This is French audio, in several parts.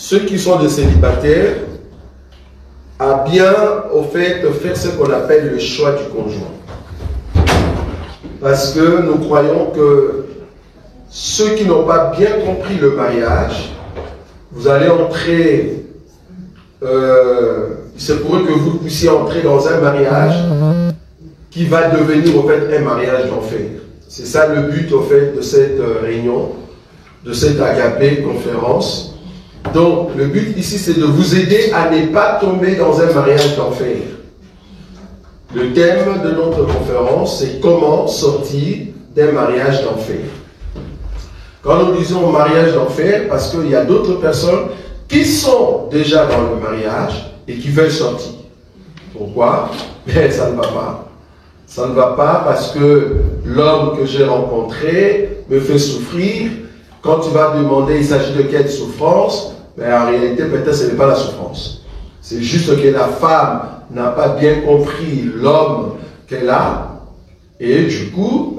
ceux qui sont des célibataires à bien, au fait, faire ce qu'on appelle le choix du conjoint. Parce que nous croyons que ceux qui n'ont pas bien compris le mariage, vous allez entrer, c'est pour eux que vous puissiez entrer dans un mariage qui va devenir au fait un mariage d'enfer. C'est ça le but au fait de cette réunion, de cette agapé conférence. Donc le but ici c'est de vous aider à ne pas tomber dans un mariage d'enfer. Le thème de notre conférence c'est comment sortir d'un mariage d'enfer. Quand nous disons mariage d'enfer, parce qu'il y a d'autres personnes qui sont déjà dans le mariage et qui veulent sortir. Pourquoi? Mais ça ne va pas. Ça ne va pas parce que l'homme que j'ai rencontré me fait souffrir. Quand tu vas demander il s'agit de quelle souffrance, mais en réalité peut-être ce n'est pas la souffrance. C'est juste que la femme n'a pas bien compris l'homme qu'elle a et du coup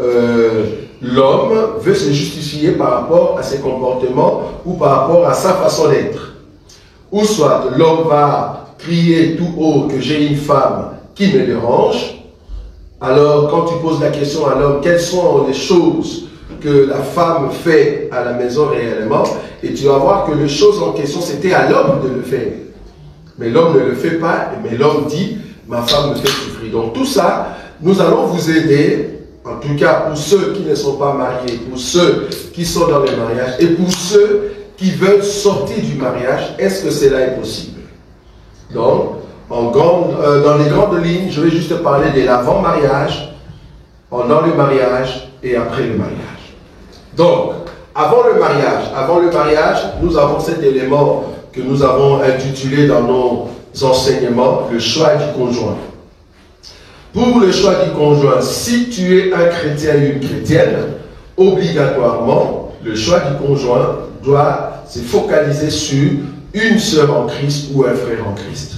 l'homme veut se justifier par rapport à ses comportements ou par rapport à sa façon d'être. Ou soit l'homme va crier tout haut que j'ai une femme qui me dérange. Alors, quand tu poses la question à l'homme, quelles sont les choses que la femme fait à la maison réellement, et tu vas voir que les choses en question, c'était à l'homme de le faire. Mais l'homme ne le fait pas, mais l'homme dit, ma femme me fait souffrir. Donc tout ça, nous allons vous aider, en tout cas pour ceux qui ne sont pas mariés, pour ceux qui sont dans les mariages, et pour ceux qui veulent sortir du mariage, est-ce que cela est possible? Donc, dans les grandes lignes, je vais juste parler de l'avant-mariage, pendant le mariage et après le mariage. Donc, avant le mariage, nous avons cet élément que nous avons intitulé dans nos enseignements, le choix du conjoint. Pour le choix du conjoint, si tu es un chrétien ou une chrétienne, obligatoirement, le choix du conjoint doit se focaliser sur une sœur en Christ ou un frère en Christ.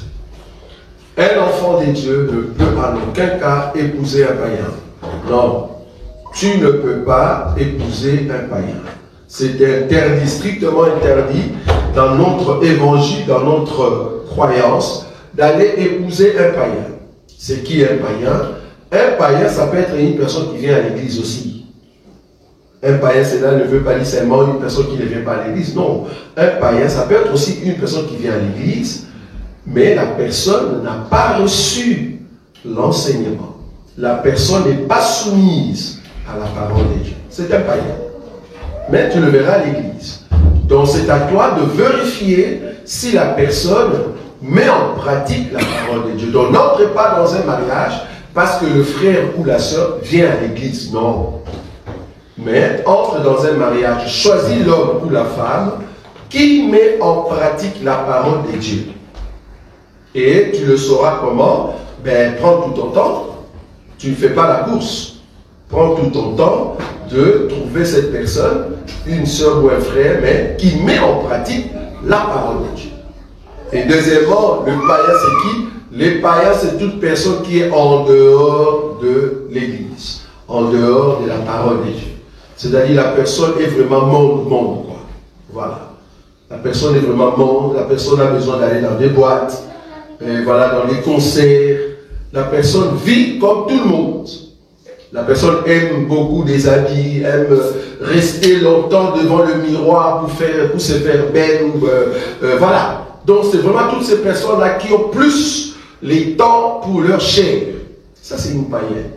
Un enfant de Dieu ne peut en aucun cas épouser un païen. Non, tu ne peux pas épouser un païen. C'est interdit, strictement interdit dans notre évangile, dans notre croyance, d'aller épouser un païen. C'est qui un païen? Un païen, ça peut être une personne qui vient à l'église aussi. Un païen, cela ne veut pas dire seulement une personne qui ne vient pas à l'église. Non, un païen, ça peut être aussi une personne qui vient à l'église, mais la personne n'a pas reçu l'enseignement. La personne n'est pas soumise à la parole de Dieu. C'est un païen. Mais tu le verras à l'église. Donc c'est à toi de vérifier si la personne met en pratique la parole de Dieu. Donc n'entrez pas dans un mariage parce que le frère ou la sœur vient à l'église. Non. Mais entre dans un mariage, choisis l'homme ou la femme qui met en pratique la parole de Dieu. Et tu le sauras comment? Ben, prends tout ton temps. Tu ne fais pas la course. Prends tout ton temps de trouver cette personne, une sœur ou un frère, mais qui met en pratique la parole de Dieu. Et deuxièmement, le païen, c'est qui? Les païens, c'est toute personne qui est en dehors de l'église, en dehors de la parole de Dieu. C'est-à-dire la personne est vraiment monde, quoi. Voilà. La personne est vraiment monde, la personne a besoin d'aller dans des boîtes, et voilà, dans les concerts. La personne vit comme tout le monde. La personne aime beaucoup des habits, aime rester longtemps devant le miroir pour se faire belle. Voilà. Donc c'est vraiment toutes ces personnes-là qui ont plus les temps pour leur chair. Ça c'est une païenne.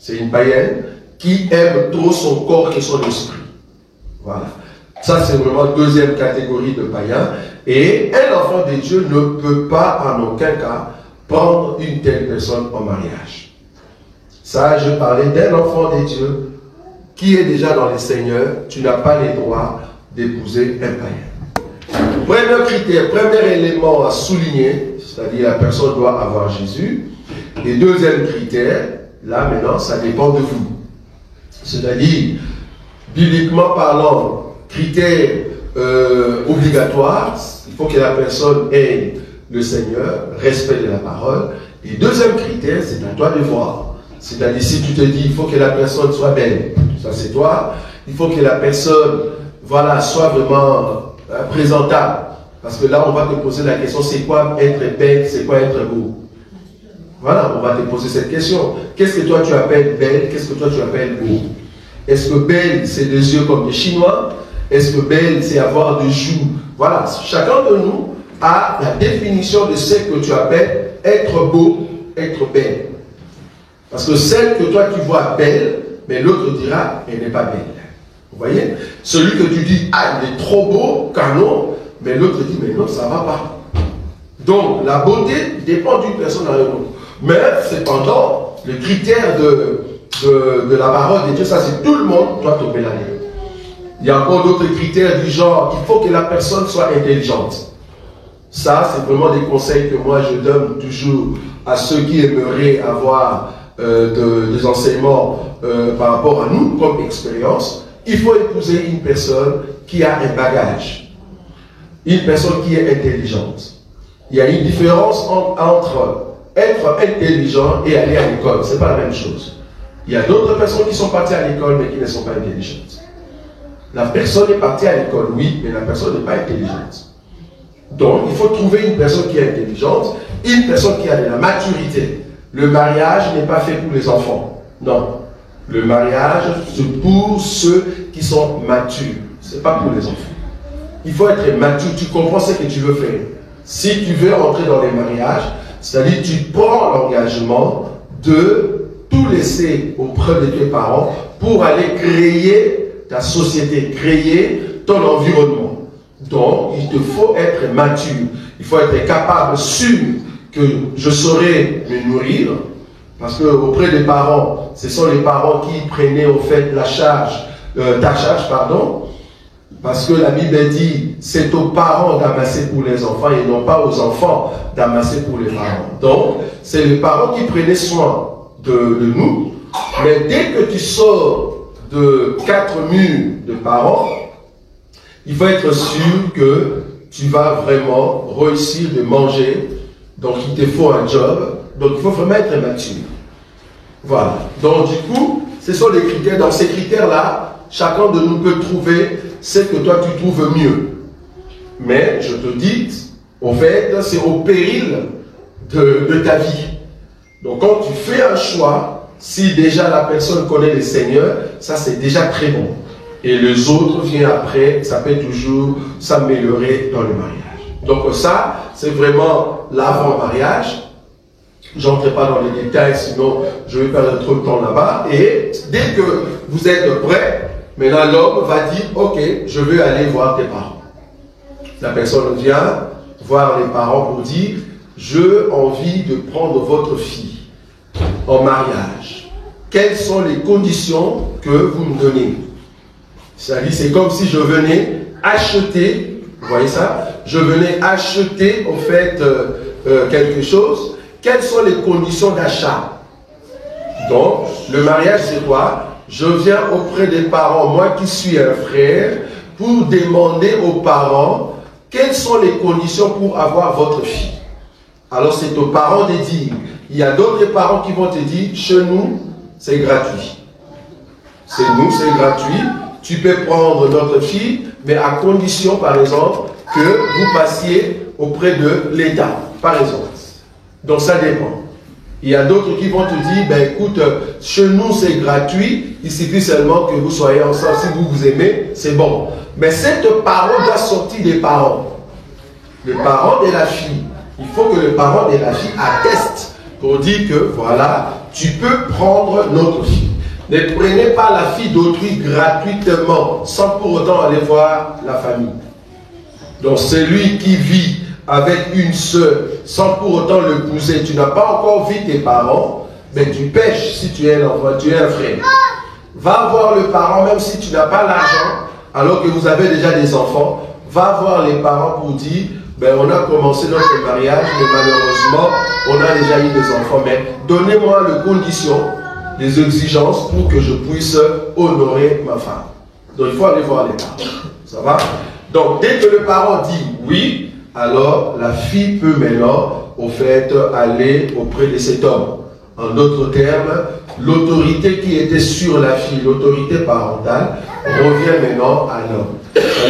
C'est une païenne qui aime trop son corps que son esprit. Voilà. Ça c'est vraiment la deuxième catégorie de païens. Et un enfant de Dieu ne peut pas en aucun cas prendre une telle personne en mariage. Ça, je parlais d'un enfant de Dieu qui est déjà dans le Seigneur. Tu n'as pas les droits d'épouser un païen. Premier critère, premier élément à souligner, c'est-à-dire la personne doit avoir Jésus. Et deuxième critère, là maintenant, ça dépend de vous. C'est-à-dire, bibliquement parlant, critère obligatoire, il faut que la personne ait le Seigneur, respect de la parole. Et deuxième critère, c'est à toi de voir. C'est-à-dire, si tu te dis, il faut que la personne soit belle, ça c'est toi. Il faut que la personne, voilà, soit vraiment présentable. Parce que là, on va te poser la question, c'est quoi être belle, c'est quoi être beau? Voilà, on va te poser cette question. Qu'est-ce que toi tu appelles belle, qu'est-ce que toi tu appelles beau? Est-ce que belle, c'est des yeux comme les Chinois? Est-ce que belle, c'est avoir des joues? Voilà, chacun de nous a la définition de ce que tu appelles être beau, être belle. Parce que celle que toi tu vois belle, mais l'autre dira, elle n'est pas belle. Vous voyez? Celui que tu dis, ah, il est trop beau, canon, mais l'autre dit, mais non, ça ne va pas. Donc, la beauté dépend d'une personne à une autre. Mais, cependant, le critère de la parole de Dieu, ça c'est tout le monde doit tomber là-dedans. Il y a encore d'autres critères du genre, il faut que la personne soit intelligente. Ça, c'est vraiment des conseils que moi je donne toujours à ceux qui aimeraient avoir des enseignements par rapport à nous comme expérience. Il faut épouser une personne qui a un bagage, une personne qui est intelligente. Il y a une différence entre être intelligent et aller à l'école. Ce n'est pas la même chose. Il y a d'autres personnes qui sont parties à l'école mais qui ne sont pas intelligentes. La personne est partie à l'école, oui, mais la personne n'est pas intelligente. Donc, il faut trouver une personne qui est intelligente, une personne qui a de la maturité. Le mariage n'est pas fait pour les enfants. Non. Le mariage, c'est pour ceux qui sont matures. Ce n'est pas pour les enfants. Il faut être mature, tu comprends ce que tu veux faire. Si tu veux entrer dans les mariages, c'est-à-dire tu prends l'engagement de tout laisser auprès de tes parents pour aller créer ta société, créer ton environnement. Donc, il te faut être mature. Il faut être capable, sûr que je saurai me nourrir. Parce que auprès des parents, ce sont les parents qui prenaient au fait la charge, ta charge, pardon. Parce que la Bible dit, c'est aux parents d'amasser pour les enfants et non pas aux enfants d'amasser pour les parents. Donc, c'est les parents qui prenaient soin de nous. Mais dès que tu sors de 4 murs de parents, il faut être sûr que tu vas vraiment réussir de manger. Donc, il te faut un job. Donc, il faut vraiment être mature. Voilà. Donc, du coup, ce sont les critères. Dans ces critères-là, chacun de nous peut trouver ce que toi, tu trouves mieux. Mais, je te dis, au fait, c'est au péril de ta vie. Donc, quand tu fais un choix, si déjà la personne connaît le Seigneur, ça, c'est déjà très bon. Et les autres viennent après, ça peut toujours s'améliorer dans le mariage. Donc, ça, c'est vraiment l'avant-mariage. Je n'entrerai pas dans les détails, sinon je vais perdre trop de temps là-bas. Et dès que vous êtes prêt, maintenant l'homme va dire, ok, je veux aller voir tes parents. La personne vient voir les parents pour dire, j'ai envie de prendre votre fille en mariage. Quelles sont les conditions que vous me donnez? C'est-à-dire, c'est comme si je venais acheter, vous voyez ça? Je venais acheter en fait quelque chose. Quelles sont les conditions d'achat? Donc, le mariage, c'est quoi? Je viens auprès des parents, moi qui suis un frère, pour demander aux parents quelles sont les conditions pour avoir votre fille. Alors, c'est aux parents de dire. Il y a d'autres parents qui vont te dire, chez nous, c'est gratuit. C'est nous, c'est gratuit. Tu peux prendre notre fille, mais à condition, par exemple, que vous passiez auprès de l'État, par exemple. Donc ça dépend. Il y a d'autres qui vont te dire, ben écoute, chez nous c'est gratuit, il suffit seulement que vous soyez ensemble, si vous vous aimez, c'est bon. Mais cette parole doit sortir des parents. Les parents de la fille. Il faut que le parent de la fille atteste pour dire que voilà, tu peux prendre notre fille. Ne prenez pas la fille d'autrui gratuitement, sans pour autant aller voir la famille. Donc celui qui vit avec une sœur, sans pour autant l'épouser, tu n'as pas encore vu tes parents, mais tu pêches si tu es un enfant, tu es un frère. Va voir le parent, même si tu n'as pas l'argent, alors que vous avez déjà des enfants, va voir les parents pour dire, ben on a commencé notre mariage, mais malheureusement, on a déjà eu des enfants, mais donnez-moi les conditions, les exigences pour que je puisse honorer ma femme. Donc il faut aller voir les parents. Ça va? Donc dès que le parent dit oui, alors la fille peut maintenant, au fait, aller auprès de cet homme. En d'autres termes, l'autorité qui était sur la fille, l'autorité parentale, revient maintenant à l'homme.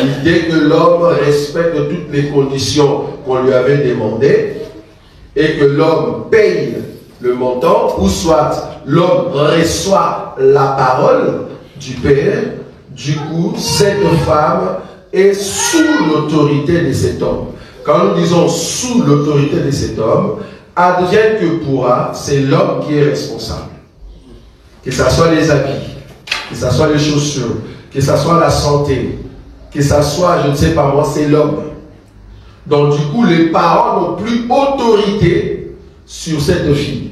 L'idée que l'homme respecte toutes les conditions qu'on lui avait demandées et que l'homme paye le montant, ou soit l'homme reçoit la parole du Père. Du coup, cette femme est sous l'autorité de cet homme. Quand nous disons sous l'autorité de cet homme, advienne que pourra, c'est l'homme qui est responsable. Que ce soit les habits, que ce soit les chaussures, que ce soit la santé, que ce soit, je ne sais pas moi, c'est l'homme. Donc du coup, les parents n'ont plus autorité sur cette fille.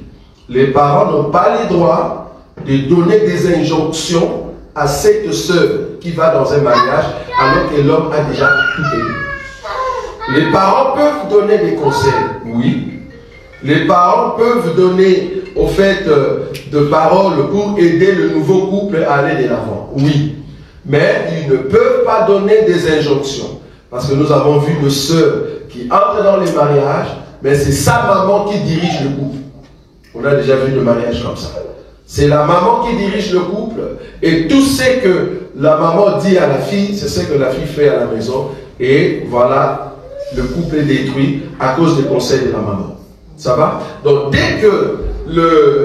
Les parents n'ont pas les droits de donner des injonctions à cette sœur qui va dans un mariage alors que l'homme a déjà tout payé. Les parents peuvent donner des conseils, oui. Les parents peuvent donner, au fait, de paroles pour aider le nouveau couple à aller de l'avant, oui. Mais ils ne peuvent pas donner des injonctions. Parce que nous avons vu une sœur qui entre dans les mariages, mais c'est sa maman qui dirige le couple. On a déjà vu le mariage comme ça. C'est la maman qui dirige le couple et tout ce que la maman dit à la fille, c'est ce que la fille fait à la maison. Et voilà, le couple est détruit à cause des conseils de la maman. Ça va? Donc dès que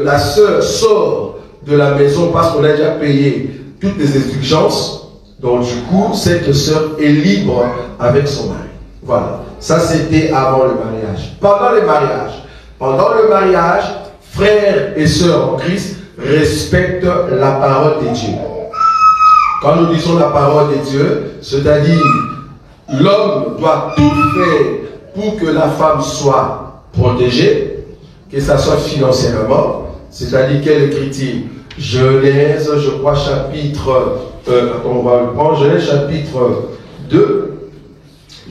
la sœur sort de la maison parce qu'on a déjà payé toutes les exigences, donc du coup, cette sœur est libre avec son mari. Voilà. Ça, c'était avant le mariage. Pendant le mariage, frères et sœurs en Christ respectent la parole de Dieu. Quand nous disons la parole de Dieu, c'est-à-dire l'homme doit tout faire pour que la femme soit protégée, que ce soit financièrement, c'est-à-dire quelle écriture? Genèse, je crois, chapitre, on va le prendre, Genèse chapitre 2,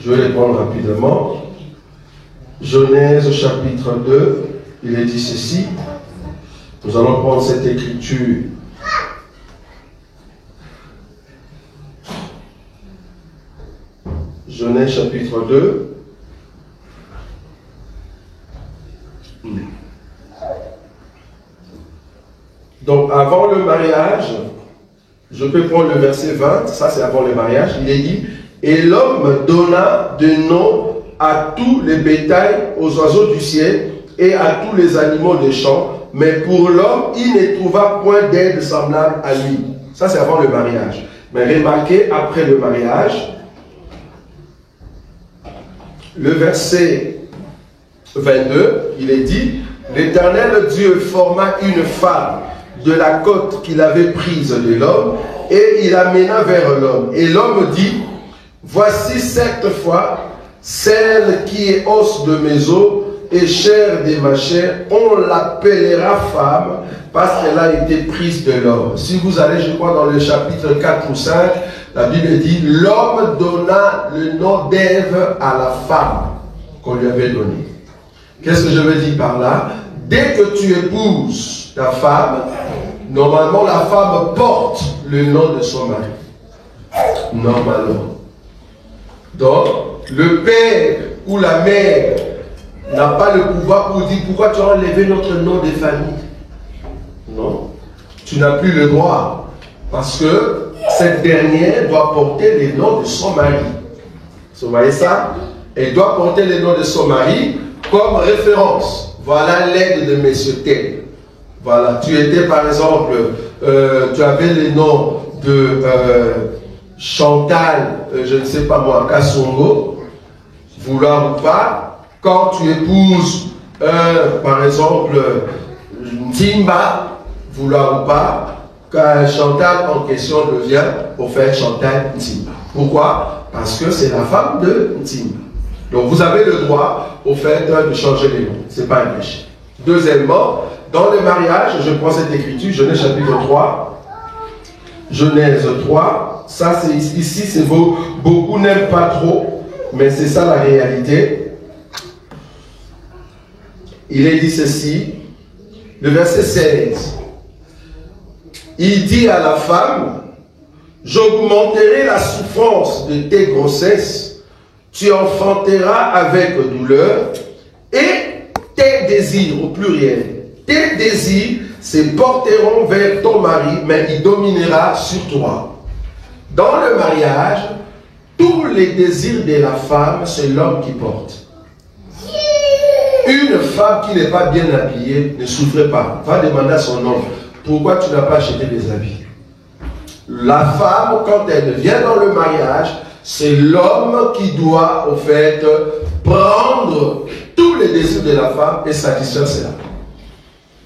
je vais les prendre rapidement. Genèse chapitre 2, il est dit ceci. Nous allons prendre cette écriture. Genèse chapitre 2. Donc avant le mariage, je peux prendre le verset 20, ça c'est avant le mariage, il est dit, et l'homme donna de nom à tous les bétails, aux oiseaux du ciel et à tous les animaux des champs, mais pour l'homme, il ne trouva point d'aide semblable à lui. Ça c'est avant le mariage. Mais remarquez, après le mariage, le verset 22, il est dit, l'Éternel Dieu forma une femme de la côte qu'il avait prise de l'homme, et il amena vers l'homme. Et l'homme dit, voici cette fois, celle qui est os de mes os et chair de ma chair, on l'appellera femme, parce qu'elle a été prise de l'homme. Si vous allez, je crois, dans le chapitre 4 ou 5, la Bible dit, l'homme donna le nom d'Ève à la femme qu'on lui avait donnée. Qu'est-ce que je veux dire par là? Dès que tu épouses ta femme, normalement la femme porte le nom de son mari. Normalement. Donc, le père ou la mère n'a pas le pouvoir pour dire pourquoi tu as enlevé notre nom de famille. Non. Tu n'as plus le droit. Parce que cette dernière doit porter le nom de son mari. Vous voyez ça? Elle doit porter le nom de son mari comme référence. Voilà l'aide de M. Tel. Voilà, tu étais par exemple, tu avais le nom de Chantal, je ne sais pas moi, Kassongo, vouloir ou pas, quand tu épouses, par exemple, Timba, vouloir ou pas, quand Chantal en question devient, pour faire Chantal Timba. Pourquoi? Parce que c'est la femme de Timba. Donc vous avez le droit au fait de changer les noms. Ce n'est pas un péché. Deuxièmement, dans le mariage, je prends cette écriture, Genèse chapitre 3. Genèse 3. Ça, c'est ici, c'est beau. Beaucoup n'aiment pas trop, mais c'est ça la réalité. Il est dit ceci, le verset 16. Il dit à la femme, j'augmenterai la souffrance de tes grossesses, tu enfanteras avec douleur, et tes désirs, au pluriel, tes désirs se porteront vers ton mari, mais il dominera sur toi. Dans le mariage, tous les désirs de la femme, c'est l'homme qui porte. Une femme qui n'est pas bien habillée ne souffre pas. Va demander à son homme, pourquoi tu n'as pas acheté des habits? La femme, quand elle vient dans le mariage, c'est l'homme qui doit, au fait, prendre tous les désirs de la femme et satisfaire cela.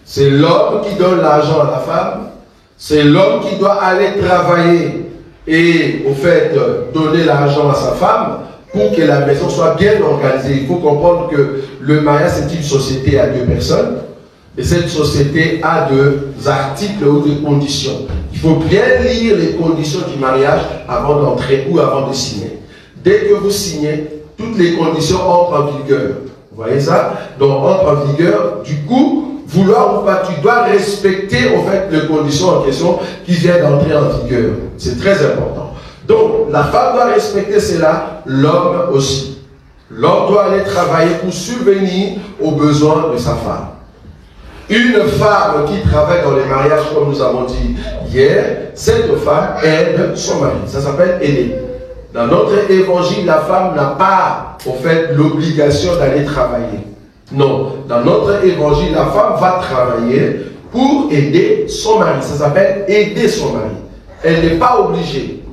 C'est l'homme qui donne l'argent à la femme, c'est l'homme qui doit aller travailler et, au fait, donner l'argent à sa femme pour que la maison soit bien organisée. Il faut comprendre que le mariage, c'est une société à deux personnes. Et cette société a des articles ou des conditions. Il faut bien lire les conditions du mariage avant d'entrer ou avant de signer. Dès que vous signez, toutes les conditions entrent en vigueur. Vous voyez ça? Donc, entrent en vigueur. Du coup, vouloir ou pas, tu dois respecter en fait les conditions en question qui viennent d'entrer en vigueur. C'est très important. Donc, la femme doit respecter cela, l'homme aussi. L'homme doit aller travailler pour subvenir aux besoins de sa femme. Une femme qui travaille dans les mariages, comme nous avons dit hier, cette femme aide son mari. Ça s'appelle aider. Dans notre évangile, la femme n'a pas, au fait, l'obligation d'aller travailler. Non. Dans notre évangile, la femme va travailler pour aider son mari. Ça s'appelle aider son mari. Elle n'est pas obligée.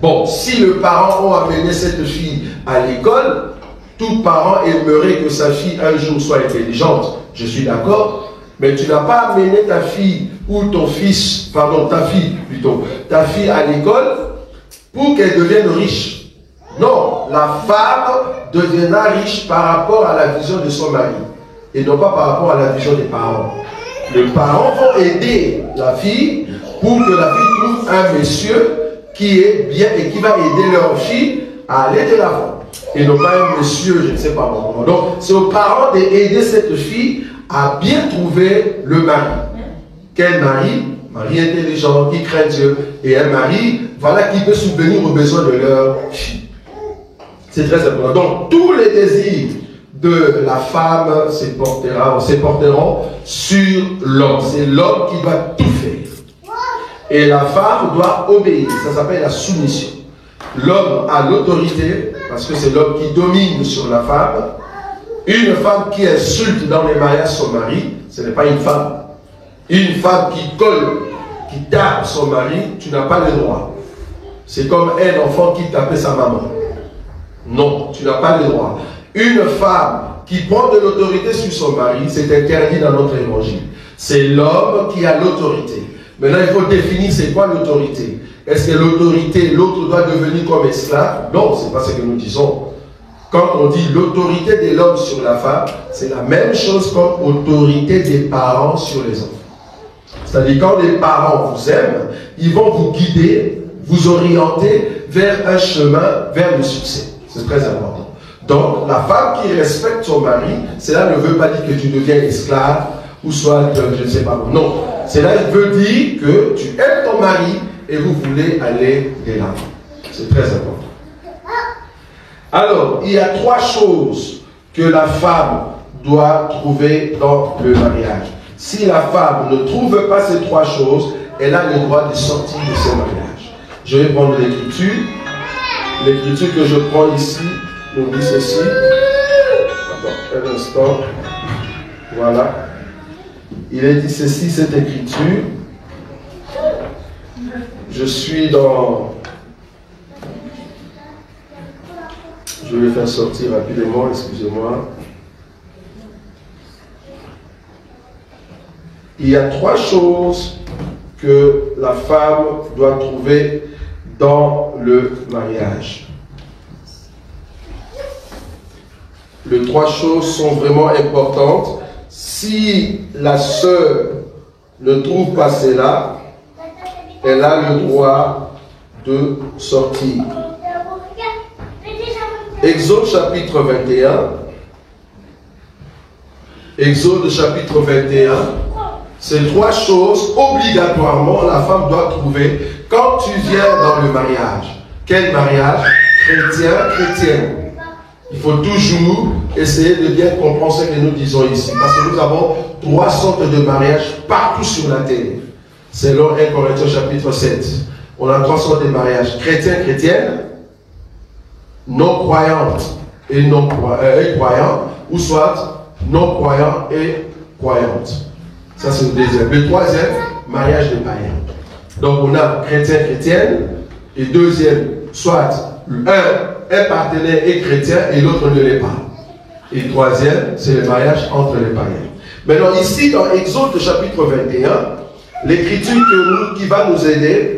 Bon, si le parent a amené cette fille à l'école, tout parent aimerait que sa fille un jour soit intelligente. Je suis d'accord, mais tu n'as pas amené ta fille ou ton fils, pardon, ta fille plutôt, ta fille à l'école pour qu'elle devienne riche. Non, la femme deviendra riche par rapport à la vision de son mari et non pas par rapport à la vision des parents. Les parents vont aider la fille pour que la fille trouve un monsieur qui est bien et qui va aider leur fille à aller de l'avant. Et non pas un monsieur, je ne sais pas comment. Donc, c'est aux parents d'aider cette fille à bien trouver le mari. Quel mari? Mari intelligent, qui craint Dieu. Et un mari, voilà, qui peut subvenir aux besoins de leur fille. C'est très important. Donc, tous les désirs de la femme se porteront sur l'homme. C'est l'homme qui doit tout faire. Et la femme doit obéir. Ça s'appelle la soumission. L'homme a l'autorité, parce que c'est l'homme qui domine sur la femme. Une femme qui insulte dans les mariages son mari, ce n'est pas une femme. Une femme qui colle, qui tape son mari, tu n'as pas le droit. C'est comme un enfant qui tapait sa maman. Non, tu n'as pas le droit. Une femme qui prend de l'autorité sur son mari, c'est interdit dans notre évangile. C'est l'homme qui a l'autorité. Maintenant, il faut définir c'est quoi l'autorité. Est-ce que l'autorité, l'autre doit devenir comme esclave? Non, ce n'est pas ce que nous disons. Quand on dit l'autorité de l'homme sur la femme, c'est la même chose comme l'autorité des parents sur les enfants. C'est-à-dire quand les parents vous aiment, ils vont vous guider, vous orienter vers un chemin, vers le succès. C'est très important. Donc, la femme qui respecte son mari, cela ne veut pas dire que tu deviens esclave ou soit, je ne sais pas. Non. Cela veut dire que tu aimes ton mari et vous voulez aller de l'avant. C'est très important. Alors, il y a trois choses que la femme doit trouver dans le mariage. Si la femme ne trouve pas ces trois choses, elle a le droit de sortir de ce mariage. Je vais prendre l'écriture. L'écriture que je prends ici nous dit ceci. Attends, un instant. Voilà. Il est dit ceci, cette écriture. Je suis dans... Je vais faire sortir rapidement, excusez-moi. Il y a trois choses que la femme doit trouver dans le mariage. Les trois choses sont vraiment importantes. Si la sœur ne trouve pas cela, elle a le droit de sortir. Exode chapitre 21. Exode chapitre 21. Ces trois choses, obligatoirement, la femme doit trouver quand tu viens dans le mariage. Quel mariage? Chrétien, chrétienne. Il faut toujours essayer de bien comprendre ce que nous disons ici. Parce que nous avons 3 sortes de mariages partout sur la terre. Selon 1 Corinthiens chapitre 7. On a 3 sortes de mariages. Chrétiens-chrétiennes, non-croyantes et croyants, ou soit non-croyants et croyantes. Ça c'est le deuxième. Le troisième, mariage de païens. Donc on a chrétien-chrétienne, et deuxième, soit un partenaire est chrétien et l'autre ne l'est pas. Et troisième, c'est le mariage entre les païens. Maintenant ici dans Exode chapitre 21, l'écriture qui va nous aider,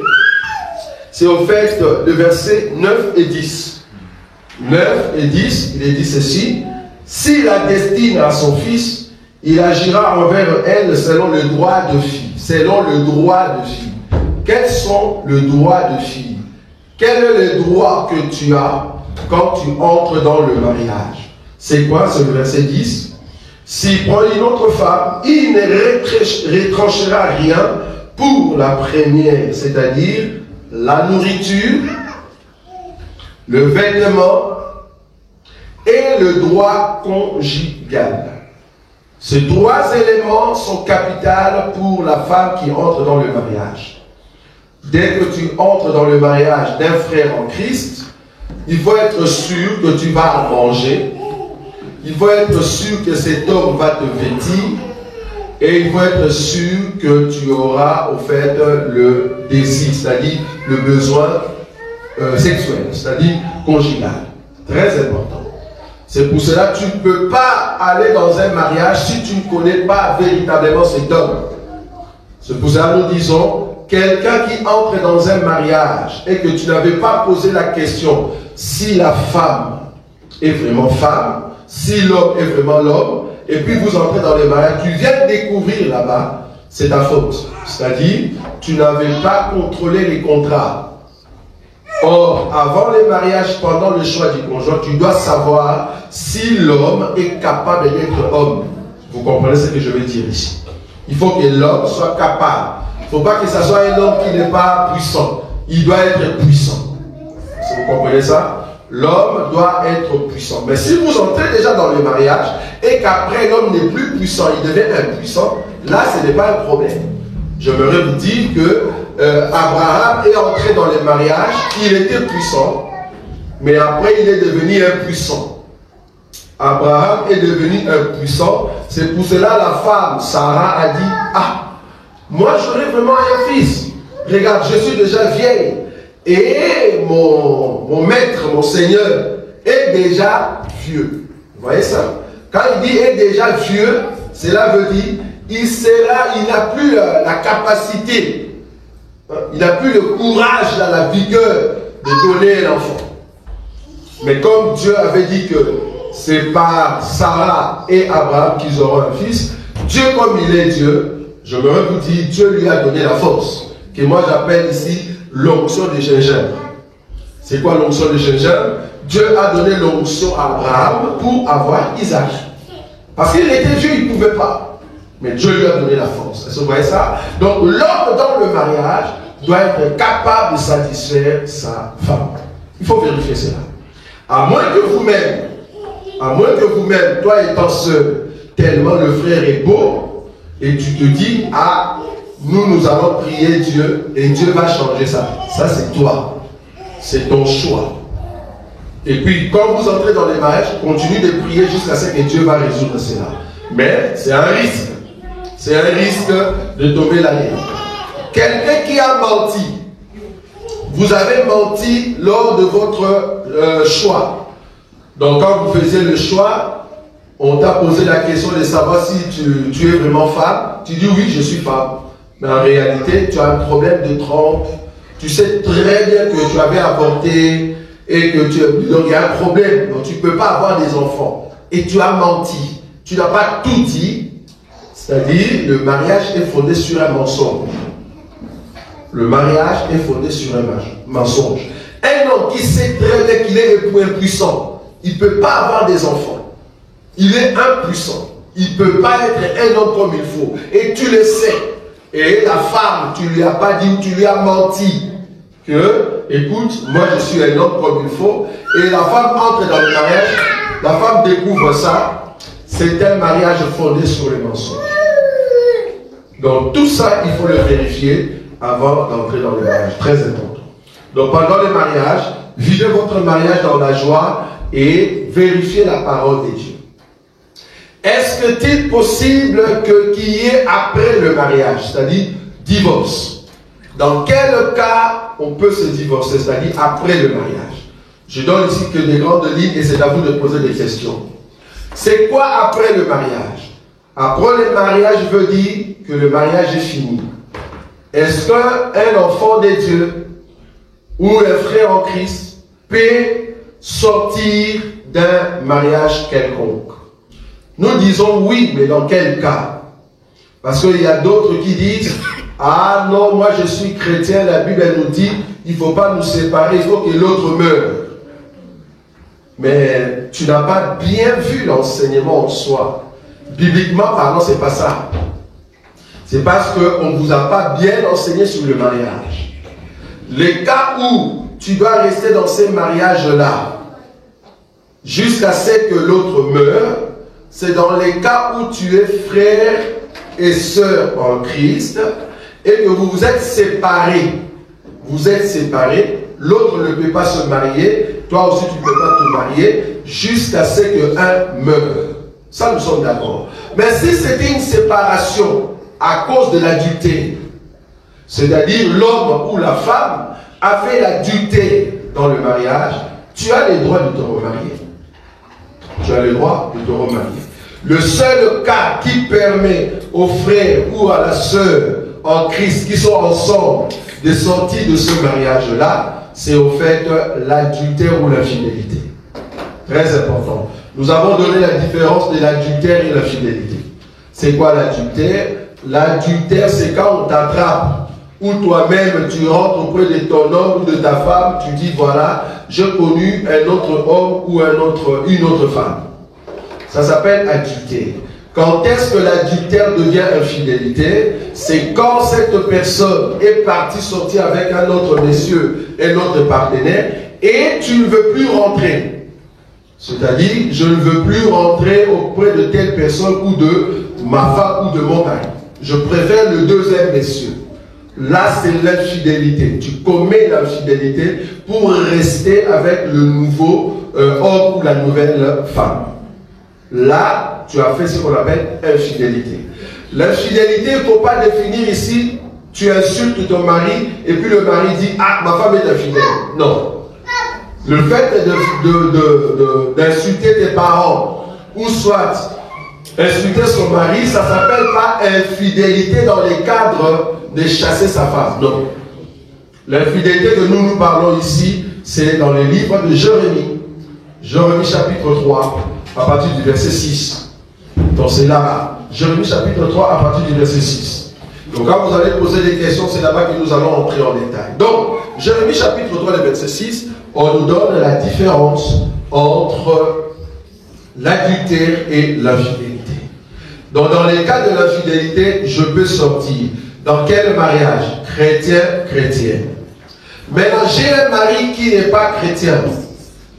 c'est au fait le verset 9 et 10. 9 et 10, il est dit ceci: s'il la destine à son fils, il agira envers elle selon le droit de fille. Selon le droit de fille. Quels sont les droits de fille? Quel est le droit que tu as quand tu entres dans le mariage? C'est quoi? C'est le verset 10. S'il prend une autre femme, il ne retranchera rien pour la première, c'est-à-dire la nourriture, le vêtement et le droit conjugal. Ces 3 éléments sont capitaux pour la femme qui entre dans le mariage. Dès que tu entres dans le mariage d'un frère en Christ, il faut être sûr que tu vas manger. Il faut être sûr que cet homme va te vêtir. Et il faut être sûr que tu auras au fait le désir, c'est-à-dire le besoin sexuel, c'est-à-dire conjugal. Très important. C'est pour cela que tu ne peux pas aller dans un mariage si tu ne connais pas véritablement cet homme. C'est pour cela que nous disons, quelqu'un qui entre dans un mariage et que tu n'avais pas posé la question si la femme est vraiment femme, si l'homme est vraiment l'homme, et puis vous entrez dans le mariage, tu viens de découvrir là-bas, c'est ta faute. C'est-à-dire, tu n'avais pas contrôlé les contrats. Or, avant le mariage, pendant le choix du conjoint, tu dois savoir si l'homme est capable d'être homme. Vous comprenez ce que je veux dire ici? Il faut que l'homme soit capable. Il ne faut pas que ce soit un homme qui n'est pas puissant. Il doit être puissant. Si vous comprenez ça? L'homme doit être puissant. Mais si vous entrez déjà dans le mariage et qu'après l'homme n'est plus puissant, il devient impuissant, là ce n'est pas un problème. J'aimerais vous dire que Abraham est entré dans le mariage, il était puissant, mais après il est devenu impuissant. Abraham est devenu impuissant, c'est pour cela la femme, Sarah, a dit, ah, moi j'aurais vraiment un fils. Regarde, je suis déjà vieille. Et mon maître, mon Seigneur, est déjà vieux. Vous voyez ça? Quand il dit est déjà vieux, cela veut dire il n'a plus la capacité, il n'a plus le courage, la vigueur de donner l'enfant. Mais comme Dieu avait dit que c'est par Sarah et Abraham qu'ils auront un fils, Dieu comme il est Dieu, je me vous dire, Dieu lui a donné la force, que moi j'appelle ici l'onction de gingembre. C'est quoi l'onction de gingembre? Dieu a donné l'onction à Abraham pour avoir Isaac. Parce qu'il était vieux, il ne pouvait pas. Mais Dieu lui a donné la force. Est-ce que vous voyez ça? Donc l'homme dans le mariage doit être capable de satisfaire sa femme. Il faut vérifier cela. À moins que vous-même, toi étant seul, tellement le frère est beau, et tu te dis, ah, nous allons prier Dieu et Dieu va changer ça. Ça, c'est toi. C'est ton choix. Et puis, quand vous entrez dans les mariages, continuez de prier jusqu'à ce que Dieu va résoudre cela. Mais c'est un risque. C'est un risque de tomber là-dedans. Quelqu'un qui a menti. Vous avez menti lors de votre choix. Donc, quand vous faisiez le choix, on t'a posé la question de savoir si tu es vraiment femme. Tu dis oui, je suis femme. Mais en réalité, tu as un problème de trompe. Tu sais très bien que tu avais avorté et que donc il y a un problème. Donc tu ne peux pas avoir des enfants. Et tu as menti. Tu n'as pas tout dit. C'est-à-dire, le mariage est fondé sur un mensonge. Le mariage est fondé sur un mensonge. Un homme qui sait très bien qu'il est impuissant, il ne peut pas avoir des enfants. Il est impuissant. Il ne peut pas être un homme comme il faut. Et tu le sais. Et la femme, tu ne lui as pas dit ou tu lui as menti que, écoute, moi je suis un homme comme il faut. Et la femme entre dans le mariage la femme découvre ça, c'est un mariage fondé sur les mensonges. Donc tout ça, il faut le vérifier avant d'entrer dans le mariage. Très important. Donc pendant le mariage, vivez votre mariage dans la joie et vérifiez la parole de Dieu. Est-ce que c'est possible qu'il y ait après le mariage, c'est-à-dire divorce? Dans quel cas on peut se divorcer, c'est-à-dire après le mariage? Je donne ici que des grandes lignes et c'est à vous de poser des questions. C'est quoi après le mariage? Après le mariage veut dire que le mariage est fini. Est-ce qu'un enfant de Dieu ou un frère en Christ peut sortir d'un mariage quelconque? Nous disons oui, mais dans quel cas? Parce qu'il y a d'autres qui disent ah non, moi je suis chrétien, la Bible elle nous dit il ne faut pas nous séparer, il faut que l'autre meure. Mais tu n'as pas bien vu l'enseignement en soi. Bibliquement parlant, c'est pas ça. C'est parce qu'on ne vous a pas bien enseigné sur le mariage. Les cas où tu dois rester dans ces mariages-là jusqu'à ce que l'autre meure, c'est dans les cas où tu es frère et sœur en Christ et que vous vous êtes séparés. Vous êtes séparés, l'autre ne peut pas se marier, toi aussi tu ne peux pas te marier jusqu'à ce qu'un meure. Ça, nous sommes d'accord. Mais si c'était une séparation à cause de l'adultère, c'est-à-dire l'homme ou la femme a fait l'adultère dans le mariage, tu as le droit de te remarier. Tu as le droit de te remarier. Le seul cas qui permet aux frères ou à la sœur en Christ qui sont ensemble de sortir de ce mariage-là, c'est au fait l'adultère ou l'infidélité. Très important. Nous avons donné la différence de l'adultère et la fidélité. C'est quoi l'adultère? L'adultère, c'est quand on t'attrape, ou toi-même tu rentres auprès de ton homme ou de ta femme, tu dis voilà, j'ai connu un autre homme ou une autre femme. Ça s'appelle adultère. Quand est-ce que l'adultère devient infidélité? C'est quand cette personne est partie sortir avec un autre monsieur, un autre partenaire, et tu ne veux plus rentrer. C'est-à-dire, je ne veux plus rentrer auprès de telle personne ou de ma femme ou de mon mari. Je préfère le deuxième monsieur. Là, c'est l'infidélité. Tu commets l'infidélité pour rester avec le nouveau homme ou la nouvelle femme. Là, tu as fait ce qu'on appelle infidélité. L'infidélité, il ne faut pas définir ici, tu insultes ton mari et puis le mari dit, ah, ma femme est infidèle. Non. Le fait d'insulter tes parents ou soit insulter son mari, ça ne s'appelle pas infidélité dans les cadres de chasser sa femme. Non. L'infidélité que nous parlons ici, c'est dans le livre de Jérémie. Jérémie chapitre 3. À partir du verset 6. Donc c'est là, Jérémie chapitre 3 à partir du verset 6. Donc quand vous allez poser des questions, c'est là-bas que nous allons entrer en détail. Donc, Jérémie chapitre 3, le verset 6, on nous donne la différence entre l'adultère et l'infidélité. Donc dans les cas de l'infidélité, je peux sortir. Dans quel mariage? Chrétien, chrétienne. Maintenant, j'ai un mari qui n'est pas chrétien.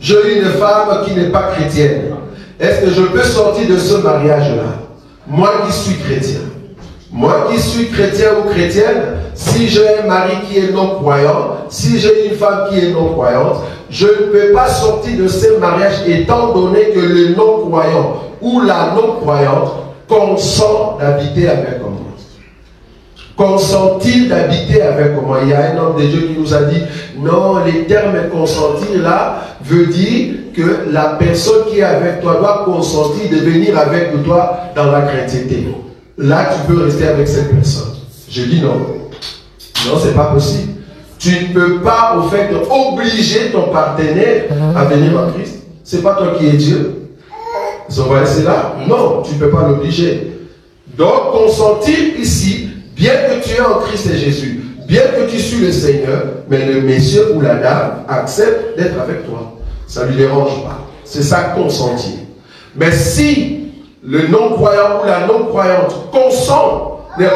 J'ai une femme qui n'est pas chrétienne. Est-ce que je peux sortir de ce mariage-là? Moi qui suis chrétien. Moi qui suis chrétien ou chrétienne, si j'ai un mari qui est non-croyant, si j'ai une femme qui est non-croyante, je ne peux pas sortir de ce mariage étant donné que le non-croyant ou la non-croyante consent d'habiter avec moi. Consentir d'habiter avec moi. Il y a un homme de Dieu qui nous a dit, non, les termes consentir là veut dire que la personne qui est avec toi doit consentir de venir avec toi dans la chrétienté. Là, tu peux rester avec cette personne. Je dis non. Non, c'est pas possible. Tu ne peux pas, au fait, obliger ton partenaire à venir en Christ. C'est pas toi qui es Dieu. Vous voyez cela? Non, tu ne peux pas l'obliger. Donc, consentir ici, bien que tu es en Christ et Jésus, bien que tu suis le Seigneur, mais le monsieur ou la dame accepte d'être avec toi. Ça ne lui dérange pas. C'est ça, consentir. Mais si le non-croyant ou la non-croyante consent, ne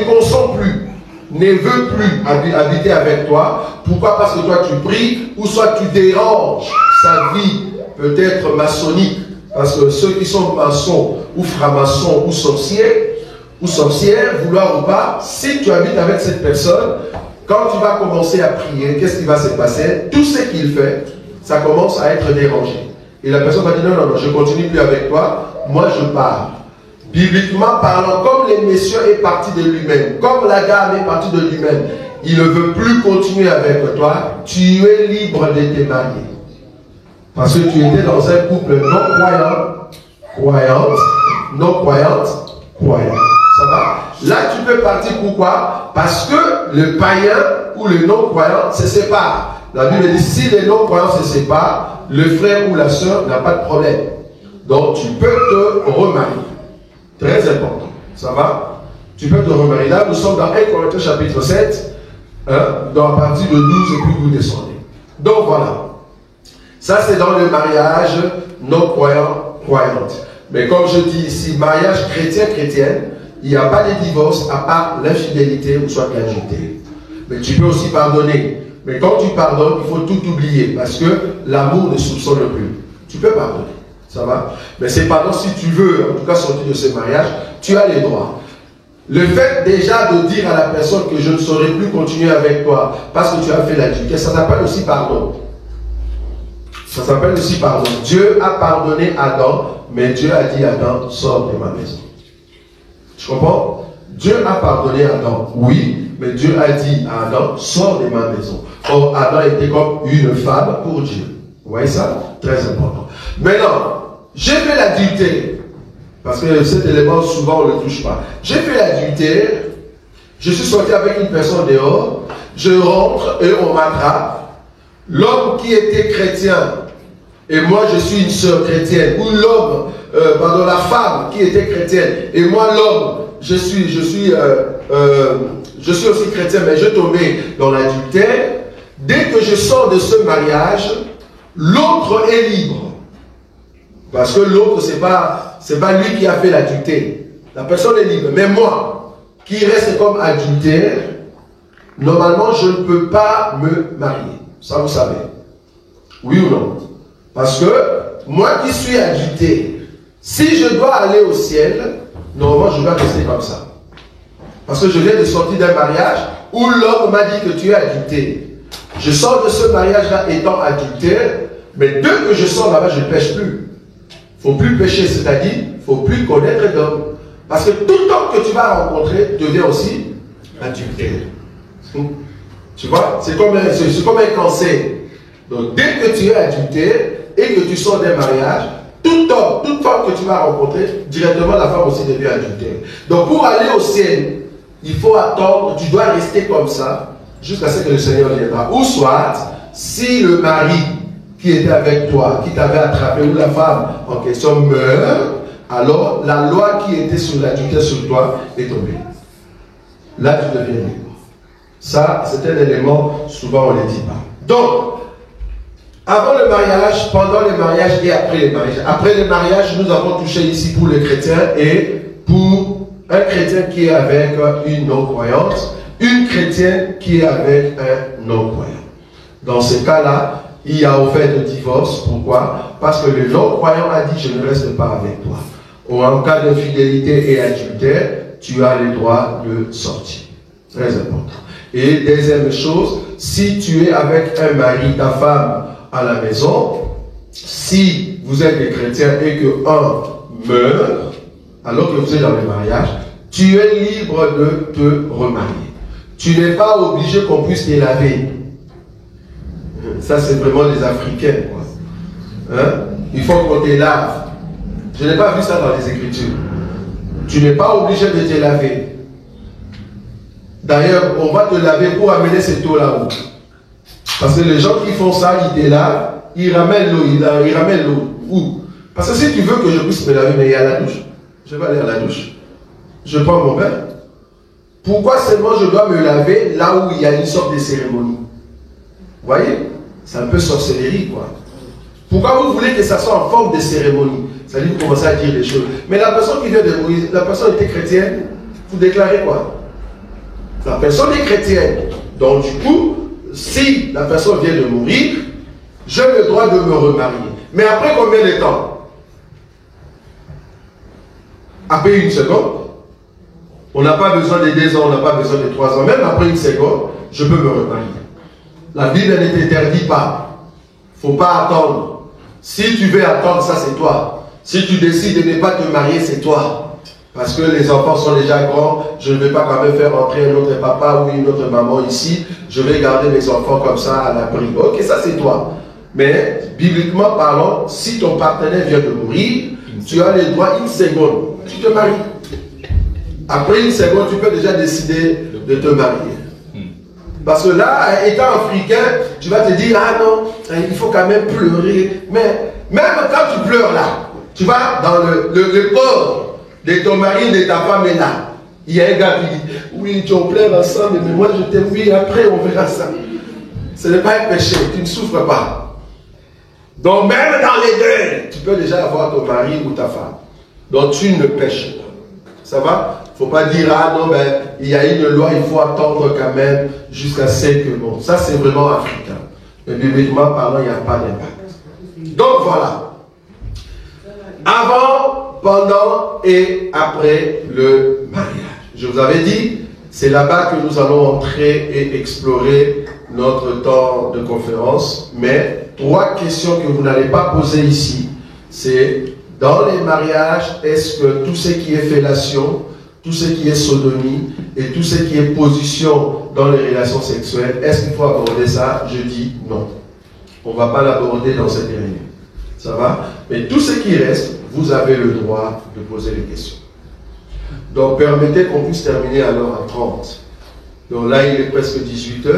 consent plus, ne veut plus habiter avec toi, pourquoi? Parce que toi tu pries, ou soit tu déranges sa vie, peut-être maçonnique, Parce que ceux qui sont maçons ou francs-maçons ou sorcières, vouloir ou pas, si tu habites avec cette personne, quand tu vas commencer à prier, qu'est-ce qui va se passer? Tout ce qu'il fait, ça commence à être dérangé. Et la personne va dire, non, non, non, je ne continue plus avec toi, moi je pars. Bibliquement parlant, comme les messieurs est parti de lui-même, comme la dame est partie de lui-même, il ne veut plus continuer avec toi, tu es libre de te marier. Parce que tu étais dans un couple non croyante. Ça va? Là, tu peux partir. Pourquoi? Parce que le païen ou le non-croyant se séparent. La Bible dit, si les non-croyants se séparent, le frère ou la soeur n'a pas de problème. Donc, tu peux te remarier. Très important. Ça va? Tu peux te remarier. Là, nous sommes dans 1 Corinthiens chapitre 7, dans la partie de 12, et puis vous descendez. Donc, voilà. Ça, c'est dans le mariage non-croyante. Mais comme je dis ici, mariage chrétien-chrétienne, il n'y a pas de divorce à part l'infidélité ou soit l'adultère. Mais tu peux aussi pardonner. Mais quand tu pardonnes, il faut tout oublier parce que l'amour ne soupçonne plus. Tu peux pardonner. Ça va? Mais c'est pardon si tu veux, en tout cas sortir de ce mariage, tu as les droits. Le fait déjà de dire à la personne que je ne saurais plus continuer avec toi parce que tu as fait l'adultère, ça s'appelle aussi pardon. Ça s'appelle aussi pardon. Dieu a pardonné Adam, mais Dieu a dit à Adam, sors de ma maison. Tu comprends? Dieu a pardonné Adam, oui, mais Dieu a dit à Adam, sors de ma maison. Or, Adam était comme une femme pour Dieu. Vous voyez ça? Très important. Maintenant, j'ai fait l'adultère. Parce que cet élément, souvent, on ne le touche pas. J'ai fait l'adultère. Je suis sorti avec une personne dehors. Je rentre et on m'attrape. L'homme qui était chrétien, et moi je suis une sœur chrétienne, ou l'homme, la femme qui était chrétienne, et moi l'homme, je suis aussi chrétien, mais je tombais dans l'adultère. Dès que je sors de ce mariage, l'autre est libre. Parce que l'autre, c'est pas lui qui a fait l'adultère. La personne est libre. Mais moi, qui reste comme adultère, normalement, je ne peux pas me marier. Ça, vous savez. Oui ou non? Parce que moi qui suis adultère, si je dois aller au ciel, normalement, je dois rester comme ça. Parce que je viens de sortir d'un mariage où l'homme m'a dit que tu es adultère. Je sors de ce mariage-là étant adultère, mais dès que je sors là-bas, je ne pêche plus. Il ne faut plus pécher, c'est-à-dire, il ne faut plus connaître d'homme. Parce que tout homme que tu vas rencontrer devient aussi adultère. Tu vois, c'est comme un cancer. Donc, dès que tu es adultère et que tu sors d'un mariage, tout homme, toute femme que tu vas rencontrer, directement la femme aussi devient adultère. Donc, pour aller au ciel, il faut attendre, tu dois rester comme ça jusqu'à ce que le Seigneur viendra. Ou soit, si le mari qui était avec toi, qui t'avait attrapé, ou la femme en question meurt, alors la loi qui était sur l'adultère sur toi est tombée. Là, tu deviens libre. Ça, c'est un élément, souvent on ne le dit pas. Donc, avant le mariage, pendant le mariage et après le mariage. Après le mariage, nous avons touché ici pour les chrétiens et pour un chrétien qui est avec une non-croyante, une chrétienne qui est avec un non-croyant. Dans ce cas-là, il y a au fait de divorce. Pourquoi? Parce que le non-croyant a dit, je ne reste pas avec toi. Ou en cas d'infidélité et adultère, tu as le droit de sortir. Très important. Et deuxième chose, si tu es avec un mari, ta femme à la maison, si vous êtes des chrétiens et que un meurt, alors que vous êtes dans le mariage, tu es libre de te remarier. Tu n'es pas obligé qu'on puisse te laver. Ça, c'est vraiment les Africains, quoi. Hein? Il faut qu'on te lave. Je n'ai pas vu ça dans les Écritures. Tu n'es pas obligé de te laver. D'ailleurs, on va te laver pour amener cette eau là-haut. Parce que les gens qui font ça, ils te lavent, ils ramènent l'eau. Ils ramènent l'eau. Où? Parce que si tu veux que je puisse me laver, mais il y a la douche. Je vais aller à la douche. Je prends mon bain. Pourquoi seulement je dois me laver là où il y a une sorte de cérémonie? Vous voyez? C'est un peu sorcellerie, quoi. Pourquoi vous voulez que ça soit en forme de cérémonie? Ça dit, vous commencez à dire les choses. Mais la personne qui vient de mourir, la personne était chrétienne, vous déclarez quoi? La personne est chrétienne. Donc du coup, si la personne vient de mourir, j'ai le droit de me remarier. Mais après combien de temps? Après une seconde, on n'a pas besoin de 2 ans, on n'a pas besoin de 3 ans. Même après une seconde, je peux me remarier. La Bible ne t'interdit pas. Il ne faut pas attendre. Si tu veux attendre, ça c'est toi. Si tu décides de ne pas te marier, c'est toi. Parce que les enfants sont déjà grands, je ne vais pas quand même faire entrer un autre papa ou une autre maman ici. Je vais garder mes enfants comme ça à l'abri. Ok, ça c'est toi. Mais, bibliquement parlant, si ton partenaire vient de mourir, tu as le droit, une seconde, tu te maries. Après une seconde, tu peux déjà décider de te marier. Parce que là, étant africain, tu vas te dire, ah non, il faut quand même pleurer. Mais même quand tu pleures là, tu vas dans le corps de ton mari, de ta femme est là. Il y a un gars qui dit, oui, tu en pleures ensemble, mais moi je t'aime, oui, après on verra ça. Ce n'est pas un péché, tu ne souffres pas. Donc même dans les deux, tu peux déjà avoir ton mari ou ta femme. Donc tu ne pêches pas. Ça va? Il ne faut pas dire, ah non, ben, il y a une loi, il faut attendre quand même jusqu'à 5 mois. Ça, c'est vraiment africain. Mais bibliquement parlant, il n'y a pas d'impact. Donc voilà. Avant, pendant et après le mariage. Je vous avais dit, c'est là-bas que nous allons entrer et explorer notre temps de conférence. Mais 3 questions que vous n'allez pas poser ici, c'est dans les mariages, est-ce que tout ce qui est fellation, tout ce qui est sodomie et tout ce qui est position dans les relations sexuelles, est-ce qu'il faut aborder ça? Je dis non. On ne va pas l'aborder dans cette réunion. Ça va? Mais tout ce qui reste, vous avez le droit de poser des questions. Donc permettez qu'on puisse terminer à l'heure à 30. Donc là, il est presque 18h.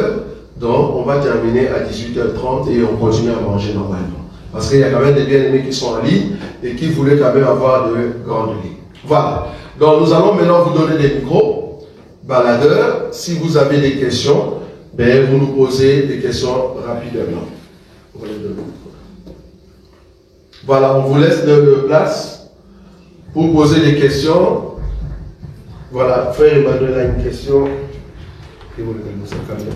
Donc on va terminer à 18h30 et on continue à manger normalement. Parce qu'il y a quand même des bien-aimés qui sont en ligne et qui voulaient quand même avoir de grandes lignes. Voilà. Donc nous allons maintenant vous donner des micros. Baladeurs, si vous avez des questions, ben, vous nous posez des questions rapidement. Voilà, on vous laisse de place pour poser des questions. Voilà, frère Emmanuel a une question. Et vous le donnez ça quand même.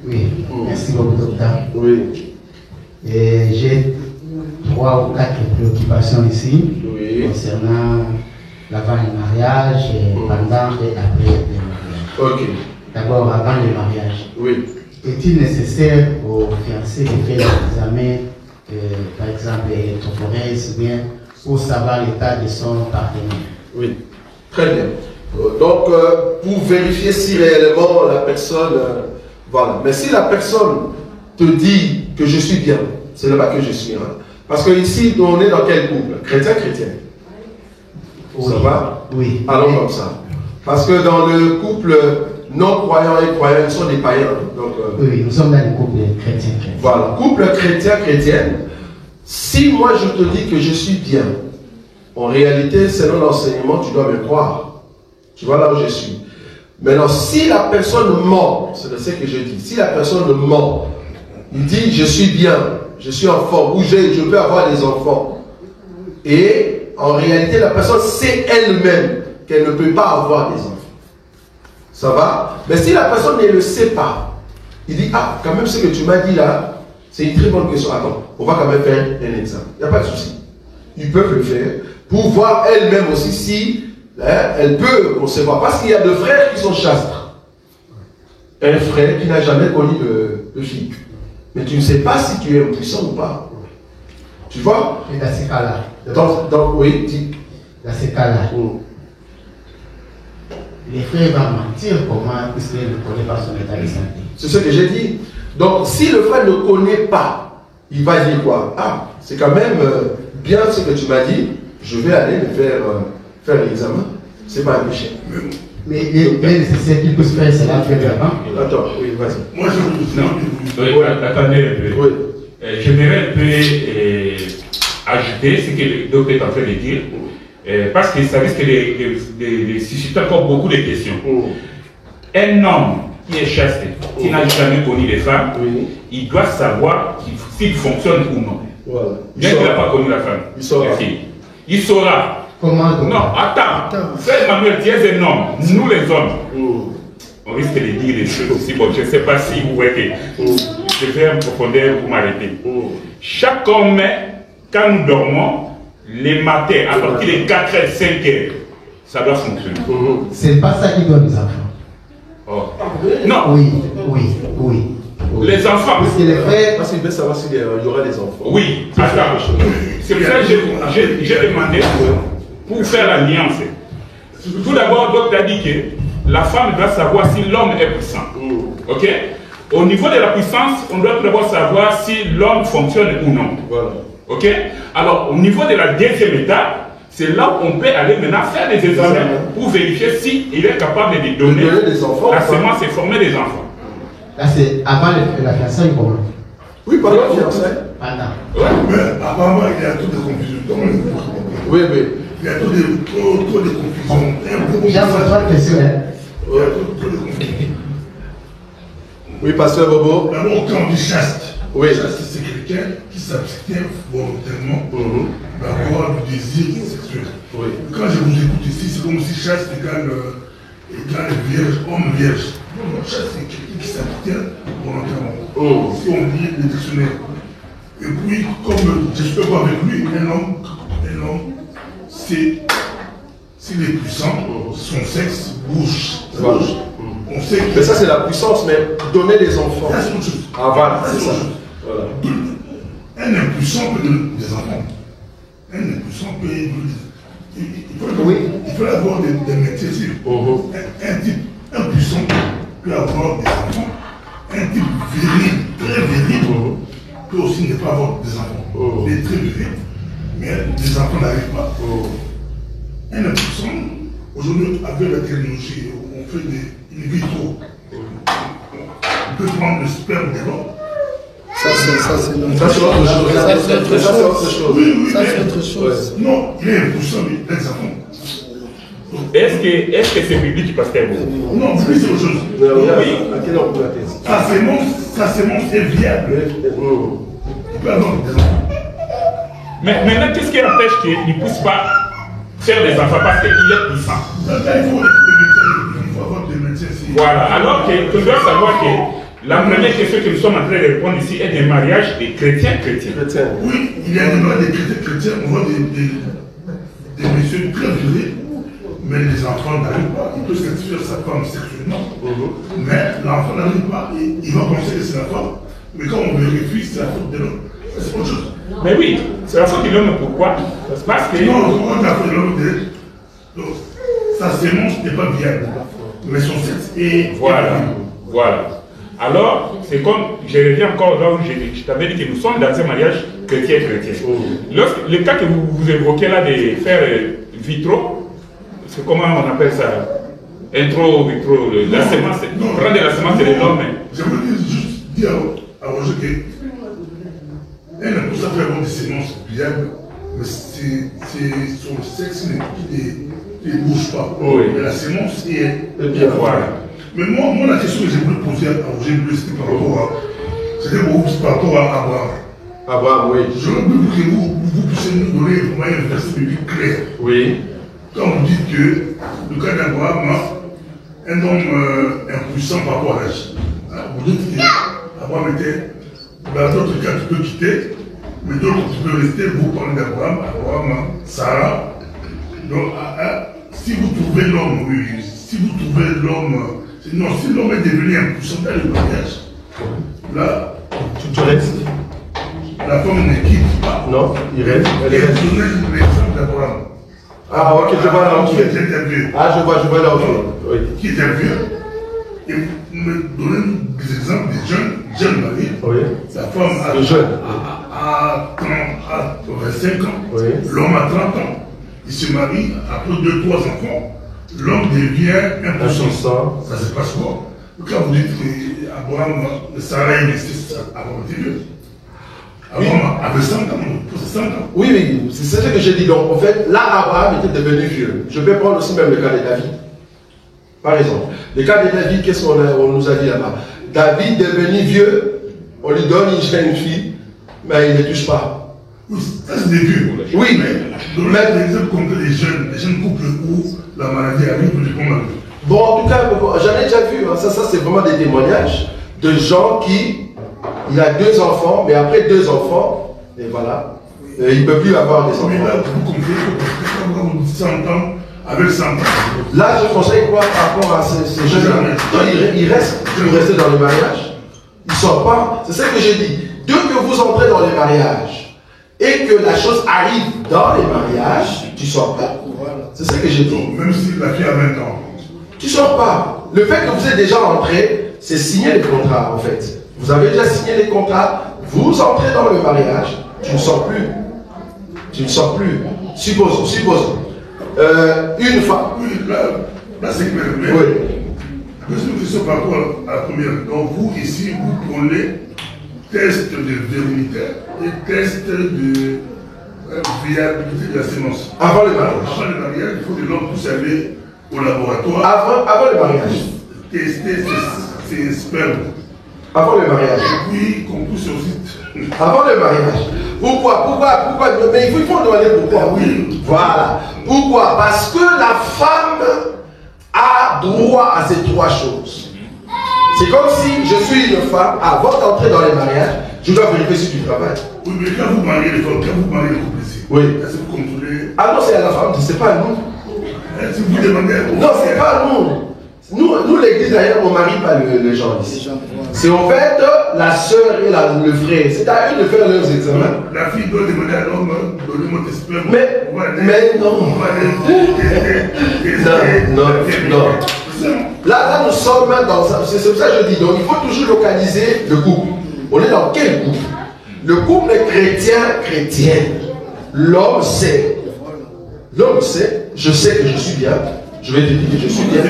Oui, merci beaucoup, docteur. Oui. J'ai 3 ou 4 préoccupations ici concernant l'avant le mariage, pendant et après le mariage. Ok. D'abord, avant le mariage. Oui. Est-il nécessaire aux fiancés de faire l'examen, par exemple, électrophorèse ou bien pour savoir l'état de son partenaire? Oui. Très bien. Donc, pour vérifier si réellement la personne... voilà. Mais si la personne te dit que je suis bien, c'est là-bas que je suis. Hein. Parce que ici, on est dans quel couple? Chrétien-chrétien. Oui. Ça va? Oui. Allons comme ça. Parce que dans le couple non-croyant et croyant, ils sont des païens. Donc, oui, nous sommes dans le couple chrétien-chrétien. Voilà. Couple chrétien-chrétienne. Si moi je te dis que je suis bien, en réalité, selon l'enseignement, tu dois me croire. Tu vois là où je suis. Maintenant, si la personne ment, c'est ce que je dis, si la personne ment, il dit je suis bien, je suis en forme, ou je peux avoir des enfants. Et en réalité, la personne sait elle-même qu'elle ne peut pas avoir des enfants. Ça va? Mais si la personne ne le sait pas, il dit, ah, quand même ce que tu m'as dit là, c'est une très bonne question. Attends, on va quand même faire un examen. Il n'y a pas de souci. Ils peuvent le faire pour voir elle-même aussi si elle peut concevoir. Parce qu'il y a deux frères qui sont chastres. Un frère qui n'a jamais connu de fille. Mais tu ne sais pas si tu es impuissant ou pas. Tu vois? Et dans ces cas-là. Donc, oui, dis. Dans ces cas-là. Les frères vont mentir comment puisqu'il ne connaît pas son état de santé. C'est ce que j'ai dit. Donc, si le frère ne connaît pas, il va dire quoi? Ah, c'est quand même bien ce que tu m'as dit. Je vais aller me faire l'examen. C'est pas un péché. Mais il est nécessaire qu'il puisse faire cela avant. Attends, oui, vas-y. Moi, attendez un peu. Oui. J'aimerais un peu ajouter ce que le docteur est en train de dire. Parce que ça risque de susciter encore beaucoup de questions. Un homme qui est chaste, qui n'a jamais connu les femmes, il doit savoir s'il fonctionne ou non. Voilà. Bien qu'il n'a pas connu la femme, la fille. Il saura Comment donc? Non, attends. Frère Emmanuel, tu es un homme. Nous les hommes, on risque de dire des choses aussi. Bon, je ne sais pas si vous voyez que je vais en profondeur pour m'arrêter. Chaque homme, quand nous dormons, les matins, à partir de 4h, 5h, ça doit fonctionner. C'est pas ça qui donne les enfants. Oh. Non. Oui. Les enfants. Parce que les frères. Parce qu'il veut savoir s'il y aura des enfants. Oui, attends. C'est pour ça que j'ai demandé pour faire la nuance. Tout d'abord, le docteur a dit que la femme doit savoir si l'homme est puissant. Ok? Au niveau de la puissance, on doit tout d'abord savoir si l'homme fonctionne ou non. Voilà. Ok? Alors, au niveau de la deuxième étape, c'est là où on peut aller maintenant faire des examens pour vérifier s'il est capable de donner des enfants, la semence et former des enfants. Là, c'est avant la fiançailles, comment? Oui, pendant la fiançaille. Pendant. Mais apparemment, il y a trop de confusion. Oui. Il y a trop de confusion. J'ai une question. Il y a trop de confusion. Oui, pasteur Bobo. D'abord, quand on dit chaste, Oui. chaste, c'est quelqu'un qui s'abstient volontairement d'avoir du désir sexuel. Oui. Quand je vous écoute ici, c'est comme si chaste égale vierge, homme vierge. Non, chaste, c'est quelqu'un qui s'abstient volontairement. Si on lit le dictionnaire. Et puis, comme je suis d'accord avec lui, un homme, c'est, s'il est puissant, son sexe bouge. Voilà. On sait que Mais ça, c'est la puissance, mais donner des enfants. ça, c'est autre chose. Ah, voilà, c'est ça. Voilà. Un impuissant peut donner des enfants. Un impuissant peut donner des enfants. Il faut avoir des métiers. Un type impuissant peut avoir des enfants. Un type viril, très viril, peut aussi ne pas avoir des enfants. Il est très viril, mais les enfants n'arrivent pas. Un impuissant, aujourd'hui, avec la technologie, on fait des in vitro. On peut prendre le sperme de l'homme. Ça, c'est autre chose. Oui, ça, c'est autre chose. Non, il est impuissant, mais il a des enfants. Est-ce que c'est biblique, pasteur? Non, oui, c'est autre chose. À quel endroit la thèse? Sa sémence est viable. Il peut avoir des enfants. Mais maintenant, qu'est-ce qui empêche qu'il ne puisse pas faire des enfants parce qu'il est puissant? Là, il faut avoir des médecins. Voilà, alors que tu dois savoir que la première question que nous sommes en train de répondre ici est des mariages des chrétiens. Oui, il y a des mariages des chrétiens, on voit des messieurs très virils, mais les enfants n'arrivent pas. Il peut satisfaire sa femme sexuellement, mais l'enfant n'arrive pas. Il va penser que c'est la femme, mais quand on vérifie, c'est la faute de l'homme. C'est autre chose. Mais oui, c'est la faute de l'homme. Pourquoi? Parce que... Non, on a fait l'homme de... Donc, sa sémence n'est pas viable, mais son sexe est... Voilà. Alors, c'est comme, je reviens encore là où je t'avais dit que nous sommes dans un mariage chrétien. Le cas que vous évoquez là de faire vitro, c'est comment on appelle ça? Vitro, la semence, prendre la semence de l'homme. Je veux juste dire à Roger que elle n'a pas fait avoir des sémences viables, mais c'est son sexe qui ne bouge pas. Mais la sémence est bien. Voilà. Mais moi, la question que j'ai voulu poser à Roger Bleu, c'était par rapport à Abraham. Abraham, oui. Je veux que vous puissiez nous donner un verset biblique clair. Oui. Quand vous dites que le cas d'Abraham, un homme impuissant par rapport à l'âge. Vous dites qu'Abraham était, dans d'autres cas, tu peux quitter, mais d'autres, tu peux rester. Vous parlez d'Abraham, Sarah. Donc, si vous trouvez l'homme, oui, si vous trouvez l'homme, non, si l'homme est devenu impuissant dans le mariage, là, tu restes. La femme ne quitte pas. Non, il reste. Elle est donné l'exemple d'Abraham. Ah, ok, je vois là. Qui était vieux. Ah, je vois là. Oui. Qui était vieux. Et me donner des exemples des jeunes mariés. Oui. La femme a 25 ans. Oui. L'homme a 30 ans. Il se marie après 2-3 enfants. L'homme devient impuissant. Ça se passe quoi? Quand vous dites qu'Abraham, Sarah est restée avant de Dieu. Abraham avait 100 ans, c'est 100 ans. Oui, c'est ce que j'ai dit. Donc, en fait, là, Abraham était devenu vieux. Je peux prendre aussi même le cas de David. Par exemple, le cas de David, qu'est-ce qu'on nous a dit là-bas? David devenu vieux, on lui donne une jeune fille, mais il ne touche pas. Oui, ça c'est des vieux. Oui, mais des exemples concrets des jeunes couples où la maladie arrive, je comprends. Bon, en tout cas, j'en ai déjà vu, hein. Ça c'est vraiment des témoignages de gens qui, il a 2 enfants, mais après 2 enfants, et voilà, il ne peut plus avoir des enfants. Mais là, vous comprenez que 100 ans, avec 100 ans. Là, je conseille quoi par rapport à ces jeunes-là? Ils restent dans le mariage. Ils ne sortent pas. C'est ça que j'ai dit. Dès que vous entrez dans les mariages et que la chose arrive dans les mariages, tu ne sors pas. C'est ça que j'ai dit. Même si la fille a 20 ans. Tu ne sors pas. Le fait que vous êtes déjà entré, c'est signer les contrats en fait. Vous avez déjà signé les contrats, vous entrez dans le mariage, tu ne sors plus. Tu ne sors plus. Supposons. Une femme. Oui, là c'est clair. Mais oui. une question par rapport à la première. Donc vous, ici, vous prenez test de virilité et test de viabilité de la sémence. Avant le mariage. Avant le mariage, il faut que l'homme puisse aller au laboratoire. Avant le mariage. Tester ses spermes. Avant le mariage. Et puis qu'on pousse aussi. Avant le mariage. Pourquoi? Mais il faut demander pourquoi. Oui. Voilà. Pourquoi? Parce que la femme a droit à ces 3 choses. C'est comme si je suis une femme, avant d'entrer dans les mariages, je dois vérifier si tu travailles. Oui, mais quand vous mariez les femmes, quand vous mariez les couples ici, oui. est-ce que vous contrôlez? Ah non, c'est à la femme, c'est pas à nous. Si vous demandez à non, c'est pas à nous. Nous l'église d'ailleurs, on ne marie pas les gens ici. C'est en fait la soeur et le frère. C'est à eux de faire leurs examens. La fille doit demander à l'homme, donnez-moi tes spermes. Mais non. Non. Là, nous sommes dans ça. C'est pour ça que je dis. Donc, il faut toujours localiser le couple. On est dans quel couple? Le couple est chrétien. L'homme sait. L'homme sait. Je sais que je suis bien. Je vais te dire que je suis bien.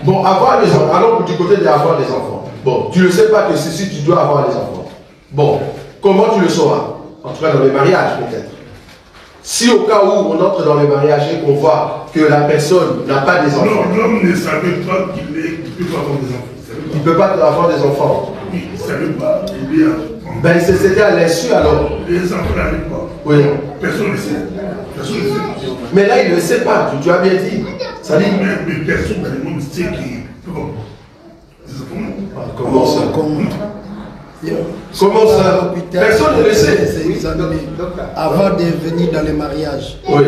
Bon, avoir les enfants. Alors, du côté d'avoir des enfants. Bon, tu ne sais pas que si tu dois avoir des enfants. Bon, comment tu le sauras? En tout cas, dans les mariages, peut-être. Si au cas où on entre dans les mariages et qu'on voit que la personne n'a pas des enfants. L'homme ne savait pas qu'il ne peut pas avoir des enfants. Il ne peut pas avoir des enfants. Oui, il ne savait pas. Ben, c'était à l'insu alors. Les enfants n'arrivent pas. Oui. Personne ne sait. Mais là, il ne le sait pas. Tu as bien dit. Ça dit. Mais personne dans le monde sait qu'il peut pas. Comment ça? Comment ça? Personne ne le sait. Avant de venir dans les mariages. Oui.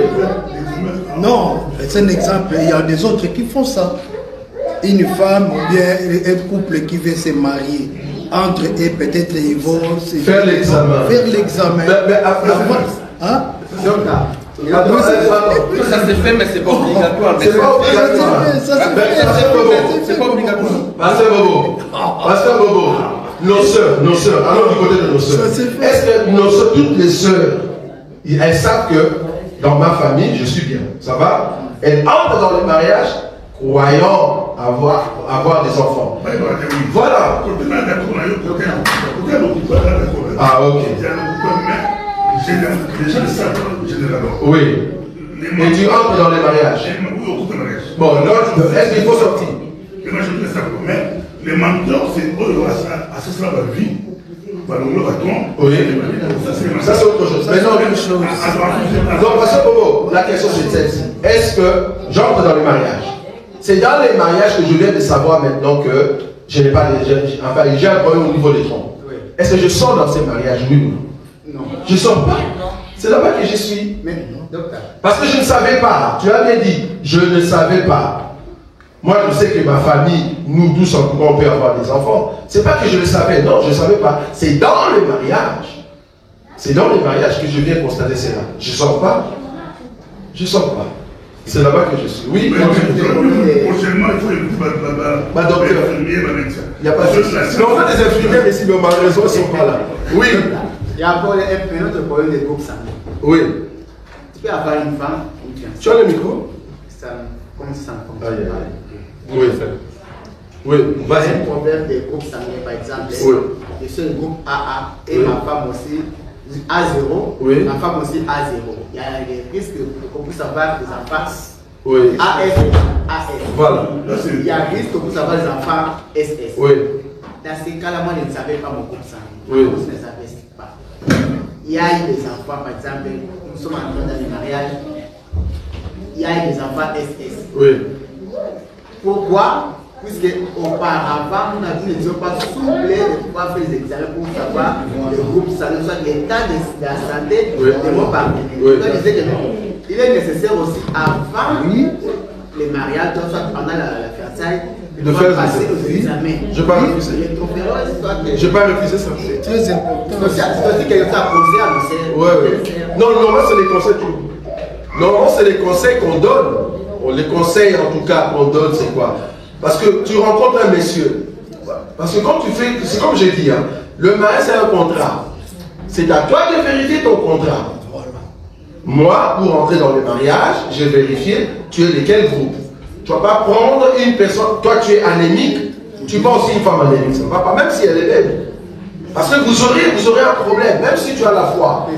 Non, c'est un exemple. Il y a des autres qui font ça. Une femme ou bien un couple qui veut se marier. Entre eux, peut-être ils vont faire l'examen. Mais avant, hein? Ça se fait, mais c'est pas obligatoire. C'est pas obligatoire. C'est pas obligatoire. Pasteur Bobo, nos soeurs, allons du côté de nos soeurs. Est-ce que nos soeurs, toutes les soeurs, elles savent que dans ma famille, je suis bien? Ça va? Elles entrent dans le mariage croyant avoir des enfants. Voilà. Ah, ok. Oui. Et tu entres dans les mariages. Bon, donc, est-ce qu'il faut sortir? Mais les menteurs, c'est eux, à ce sera la vie. Oui. Ça, c'est autre chose. Mais non, une chose. Donc, parce que Bobo, la question c'est celle-ci. Est-ce que j'entre dans le mariage? C'est dans les mariages que je viens de savoir maintenant que je n'ai pas enfin, j'ai un problème au niveau des troncs. Est-ce que je sors dans ces mariages? Oui ou non? Je ne sors pas. C'est là-bas que je suis. Parce que je ne savais pas. Tu as bien dit, je ne savais pas. Moi, je sais que ma famille, nous tous en courant, on peut avoir des enfants. C'est pas que je le savais. Non, je ne savais pas. C'est dans les mariages. C'est dans les mariages que je viens constater cela. Je ne sors pas. Je ne sors pas. C'est là-bas que je suis. Oui, prochainement, il faut écouter ma docteur. Il n'y a pas de souci. Mais on a des infirmières ici, mais malheureusement, ils ne sont pas là. Oui. Il y a encore un autre problème de groupe sanguin. Oui. Tu peux avoir une femme, une fiancée. Tu as le micro? Comment ça fonctionne? Oui. Oui, vas-y. Un problème de groupe sanguin, par exemple. Oui. Je suis le groupe AA et ma femme aussi A0. Oui. Ma femme aussi A0. Il y a des risques qu'on puisse avoir des enfants. Oui. AS. Voilà. Il y a risque qu'on puisse avoir des enfants SS. Oui. dans ces cas-là, moi, je ne savais pas mon groupe sanguin. Oui. Je ne savais pas. Il y a eu des enfants, par exemple, nous sommes entrés dans les mariages, il y a eu des enfants SS. Oui. Pourquoi? Puisque auparavant, nous n'étions pas souplés de pouvoir faire les examens pour savoir le groupe sanguin, soit l'état de la santé de mon partenaire. Oui. Donc, je disais qu'il est nécessaire aussi, avant les mariages, soit pendant la fiançaille, de faire passer aux examens. Je n'ai pas refusé. Je n'ai pas refusé ça. C'est très important. C'est aussi quelque chose à poser à nos Ouais. Non, normalement, c'est les conseils. Normalement, c'est les conseils qu'on donne. Les conseils, en tout cas, qu'on donne, c'est quoi? Parce que tu rencontres un monsieur. Parce que quand tu fais, c'est comme j'ai dit, hein, le mariage, c'est un contrat. C'est à toi de vérifier ton contrat. Moi, pour entrer dans le mariage, j'ai vérifié, tu es de quel groupe. Tu ne vas pas prendre une personne, toi tu es anémique, tu prends aussi une femme anémique, ça ne va pas, même si elle est belle. Parce que vous aurez un problème, même si tu as la foi.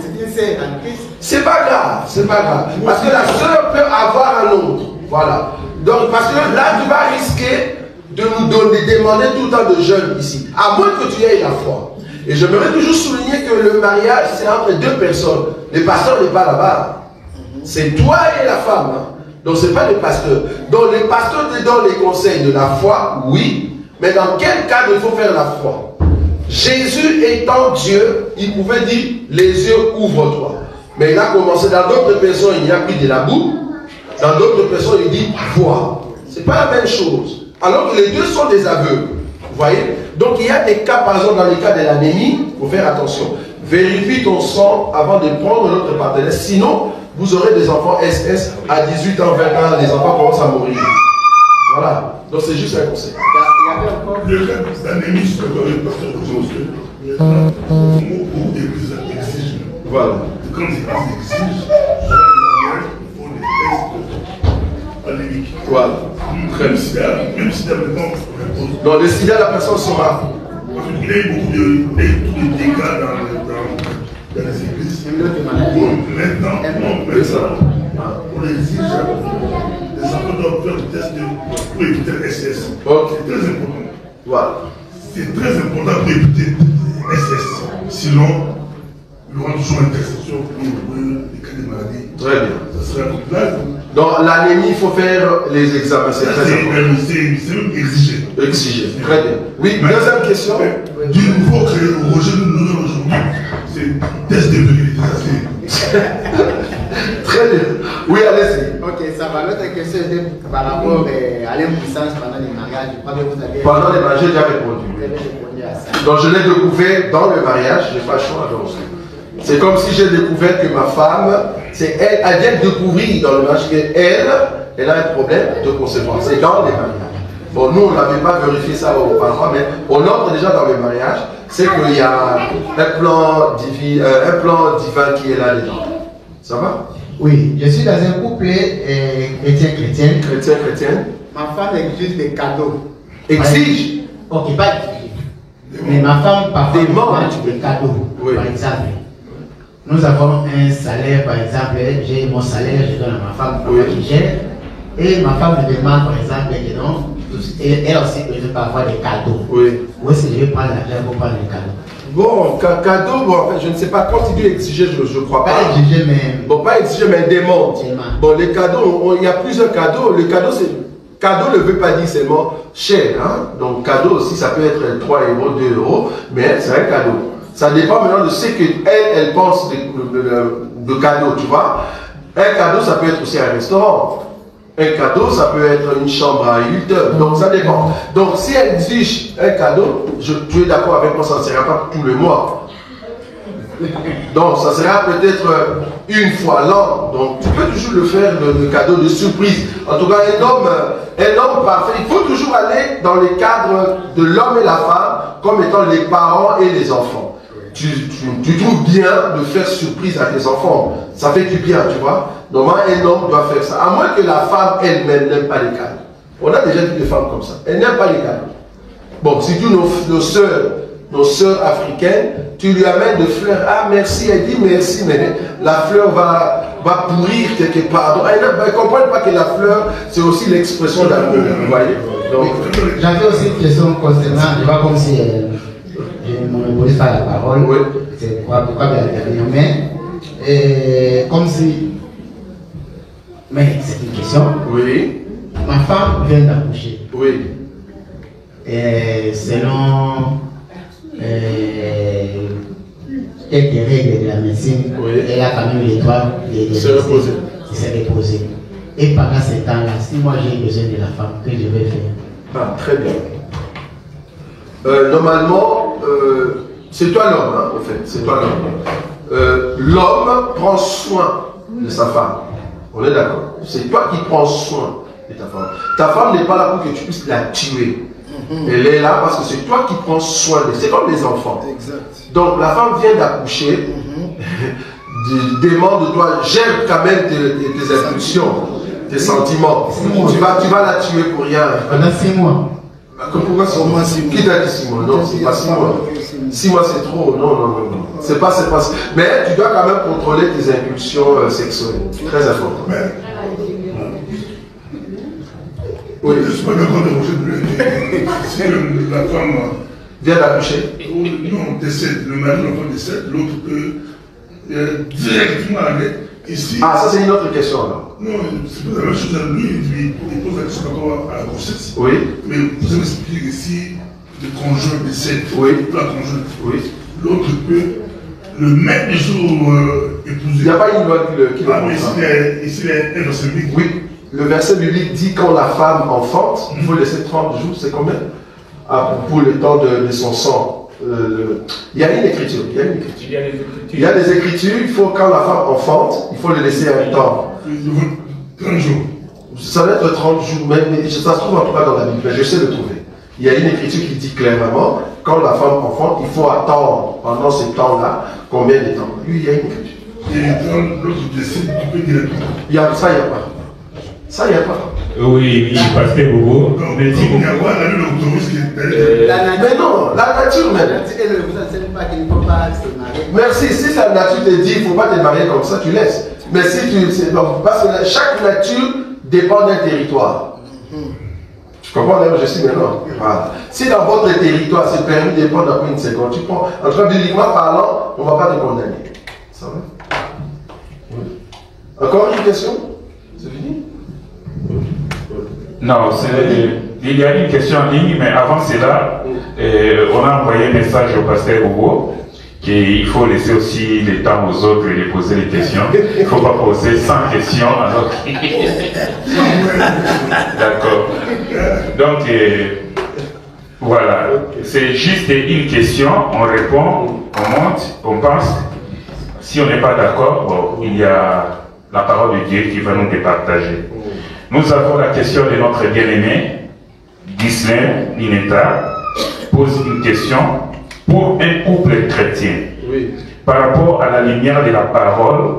C'est pas grave, c'est pas grave. Parce que la sœur peut avoir un autre. Voilà. Donc, parce que là, tu vas risquer de nous demander tout le temps de jeûne ici. À moins que tu aies la foi. Et j'aimerais toujours souligner que le mariage, c'est entre deux personnes. Le pasteur n'est pas là-bas. C'est toi et la femme. Hein. Donc, ce n'est pas le pasteur. Donc, le pasteur te donne les conseils de la foi, oui. Mais dans quel cadre il faut faire la foi? Jésus étant Dieu, il pouvait dire, les yeux ouvre-toi. Mais il a commencé, dans d'autres personnes, il y a pris de la boue. Dans d'autres personnes, il dit, vois. Ce n'est pas la même chose. Alors que les deux sont des aveugles. Vous voyez? Donc il y a des cas, par exemple, dans le cas de l'anémie, il faut faire attention. Vérifie ton sang avant de prendre notre partenaire. Sinon, vous aurez des enfants SS à 18 ans, 20 ans, les enfants commencent à mourir. Voilà. Donc c'est juste un conseil. Le cas d'anémie, c'est encore une personne de beaucoup d'églises exigent. Voilà. Quand ils exigent, il faut des tests anémiques. Voilà. Même si maintenant, dans le sida, la personne sera. Il y a eu beaucoup de dégâts dans les églises. Maintenant, on exige les enfants doivent faire des tests pour éviter le SS. C'est très important. Voilà. C'est très important pour éviter le SS. Sinon, il y aura toujours une interception pour les cas de maladie. Très bien. Ça serait un place. Dans l'anémie, il faut faire les examens. C'est très important. C'est même exigé. Exigé. Très bien. Oui, deuxième question. Du nouveau créé au rejet de nous aujourd'hui, c'est test de virilité. Très bien. Oui, allez-y. Ok, ça va. L'autre question était par rapport à l'impuissance pendant les mariages. Je crois que vous avez. Pendant les mariages, j'ai déjà répondu. Vous avez répondu à ça. Donc je l'ai découvert dans le mariage, je n'ai pas le choix. C'est comme si j'ai découvert que ma femme, c'est elle vient de découvrir dans le mariage qu'elle a un problème de conséquence. C'est dans les mariages. Bon, nous, on n'avait pas vérifié ça auparavant, mais on entre déjà dans le mariage, c'est qu'il y a un plan divin qui est là-dedans. Ça va? Oui, je suis dans un couple chrétien. Chrétien. Ma femme exige des cadeaux. Exige? Ok, pas exige. Mais ma femme, parfois, demande des cadeaux. Oui. Par exemple, nous avons un salaire, par exemple, j'ai mon salaire, je donne à ma femme qui gère. Et ma femme me demande, par exemple, que non, elle aussi besoin parfois des cadeaux. Oui. Où est-ce que je vais prendre l'argent pour prendre les cadeaux? Bon, cadeau, bon, en fait, je ne sais pas, quand il dit exiger, je ne crois pas. Pas exiger, mais. Bon, pas exiger, mais demande. Bon, les cadeaux, il y a plusieurs cadeaux. Le cadeau, c'est. Cadeau ne veut pas dire seulement cher. Hein? Donc, cadeau aussi, ça peut être 3 euros, 2 euros, mais c'est un cadeau. Ça dépend maintenant de ce qu'elle pense de cadeau, tu vois. Un cadeau, ça peut être aussi un restaurant. Un cadeau, ça peut être une chambre à 8 heures. Donc, ça dépend. Donc, si elle exige un cadeau, tu es d'accord avec moi, ça ne sera pas tout le mois. Donc, ça sera peut-être une fois l'an. Donc, tu peux toujours le faire, le cadeau de surprise. En tout cas, un homme parfait, il faut toujours aller dans les cadres de l'homme et la femme comme étant les parents et les enfants. Tu trouves bien de faire surprise à tes enfants. Ça fait du bien, tu vois. Normalement, un homme doit faire ça. À moins que la femme elle-même n'aime pas les cadeaux. On a déjà vu des femmes comme ça. Elles n'aiment pas les cadeaux. Bon, si tu nos sœurs africaines, tu lui amènes des fleurs. Ah, merci. Elle dit merci, mais la fleur va pourrir quelque part. Donc, elles ne comprennent pas que la fleur, c'est aussi l'expression d'amour. Vous voyez? J'avais aussi une question concernant, je vois comme si je ne monopolise pas la parole, oui. C'est pourquoi bien intervenir, mais comme si, mais c'est une question. Oui. Ma femme vient d'accoucher. Oui. Et selon quelques règles de la médecine, oui. Elle a quand même les droits de se reposer. Et pendant ce temps-là, si moi j'ai besoin de la femme, que je vais faire? Ah, très bien. Normalement, c'est toi l'homme, hein, en fait. C'est toi l'homme. L'homme prend soin de sa femme. On est d'accord. C'est toi qui prends soin de ta femme. Ta femme n'est pas là pour que tu puisses la tuer. Elle est là parce que c'est toi qui prends soin d'elle. C'est comme les enfants. Exact. Donc la femme vient d'accoucher. Demande de toi, gère quand même tes impulsions, tes sentiments. Tu vas la tuer pour rien. Pendant 6 mois. Pourquoi 6 mois? Qui t'a dit 6 mois? Non, c'est pas 6 mois. 6 mois c'est trop. Non. C'est pas. Mais tu dois quand même contrôler tes impulsions sexuelles. Très important. Oui. Je ne suis pas d'accord de Roger. Si la femme vient d'accoucher. Non, décède. Le mari, l'enfant décède, l'autre peut directement aller ici. Ah, ça c'est une autre question alors. Non, c'est pas la même chose. Lui, il pose la question par rapport à la grossesse. Oui. Mais vous avez expliqué ici, le conjoint décède. Oui. La conjointe. Oui. L'autre peut le même jour épouser. Il n'y a pas une loi qui le mais ici, il y a un verset biblique. Oui. Le verset biblique dit quand la femme enfante, il faut laisser 30 jours, c'est combien? Pour le temps de son sang. Il y a une écriture. Il y a des écritures. Il faut, quand la femme enfante, il faut le laisser un temps. 30 jours. Ça doit être 30 jours, mais ça se trouve en tout cas dans la Bible, mais je sais le trouver. Il y a une écriture qui dit clairement, quand la femme enfante, il faut attendre pendant ce temps-là, combien de temps? Lui, il y a une écriture. Et quand l'autre décide, tu peux directement. Ça, il n'y a pas. Ça, il n'y a pas. Oui, pasteur Bobo. Mais non, la nature même. Merci, si la nature te dit, il ne faut pas te marier comme ça, tu laisses. Mais si tu. Parce que chaque nature dépend d'un territoire. Tu comprends là où je suis maintenant? Voilà. Si dans votre territoire, c'est permis de prendre après une seconde, tu prends. En tout cas, bibliquement parlant, on ne va pas te condamner. Ça va? Oui. Encore une question? C'est fini? Non, il y a une question en ligne, mais avant cela, on a envoyé un message au pasteur Bobo qu'il faut laisser aussi le temps aux autres de poser les questions. Il ne faut pas poser 100 questions alors D'accord. Donc, voilà. C'est juste une question, on répond, on monte, on pense. Si on n'est pas d'accord, bon, il y a la parole de Dieu qui va nous départager. Nous avons la question de notre bien-aimé, Ghislain Nineta, pose une question pour un couple chrétien. Oui. Par rapport à la lumière de la parole,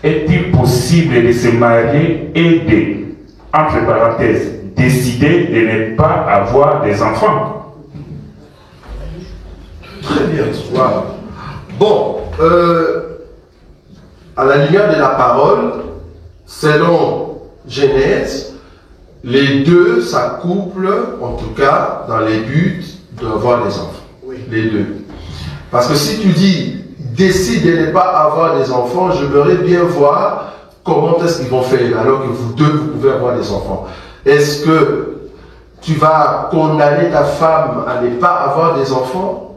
est-il possible de se marier et de, entre parenthèses, décider de ne pas avoir des enfants? Très bien. Wow. Bon, à la lumière de la parole, selon Genèse, les deux s'accouplent, en tout cas, dans les buts d'avoir des enfants. Oui. Les deux. Parce que si tu dis, décide de ne pas avoir des enfants, j'aimerais bien voir comment est-ce qu'ils vont faire, alors que vous deux, vous pouvez avoir des enfants. Est-ce que tu vas condamner ta femme à ne pas avoir des enfants?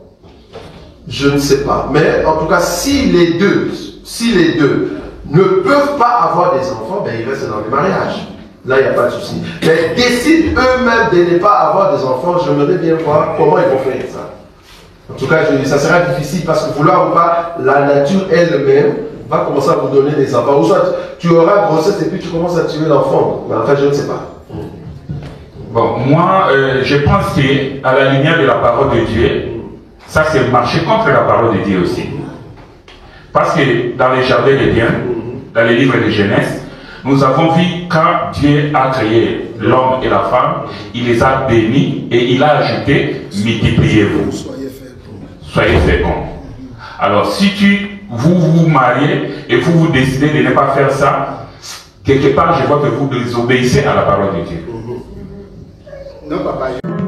Je ne sais pas. Mais en tout cas, si les deux ne peuvent pas avoir des enfants, ben ils restent dans le mariage. Là, il n'y a pas de souci. Mais décident eux-mêmes de ne pas avoir des enfants, j'aimerais bien voir comment ils vont faire ça. En tout cas, ça sera difficile parce que vouloir ou pas, la nature elle-même va commencer à vous donner des enfants. Ou soit tu auras grossesse et puis tu commences à tuer l'enfant. Mais en fait, je ne sais pas. Bon, moi, je pense qu'à la lumière de la parole de Dieu, ça c'est marcher contre la parole de Dieu aussi. Parce que dans les jardins d'Éden, dans les livres de Genèse, nous avons vu quand Dieu a créé l'homme et la femme, il les a bénis et il a ajouté, multipliez-vous. Soyez féconds. Alors si vous vous mariez et vous décidez de ne pas faire ça, quelque part je vois que vous désobéissez à la parole de Dieu. Non, papa.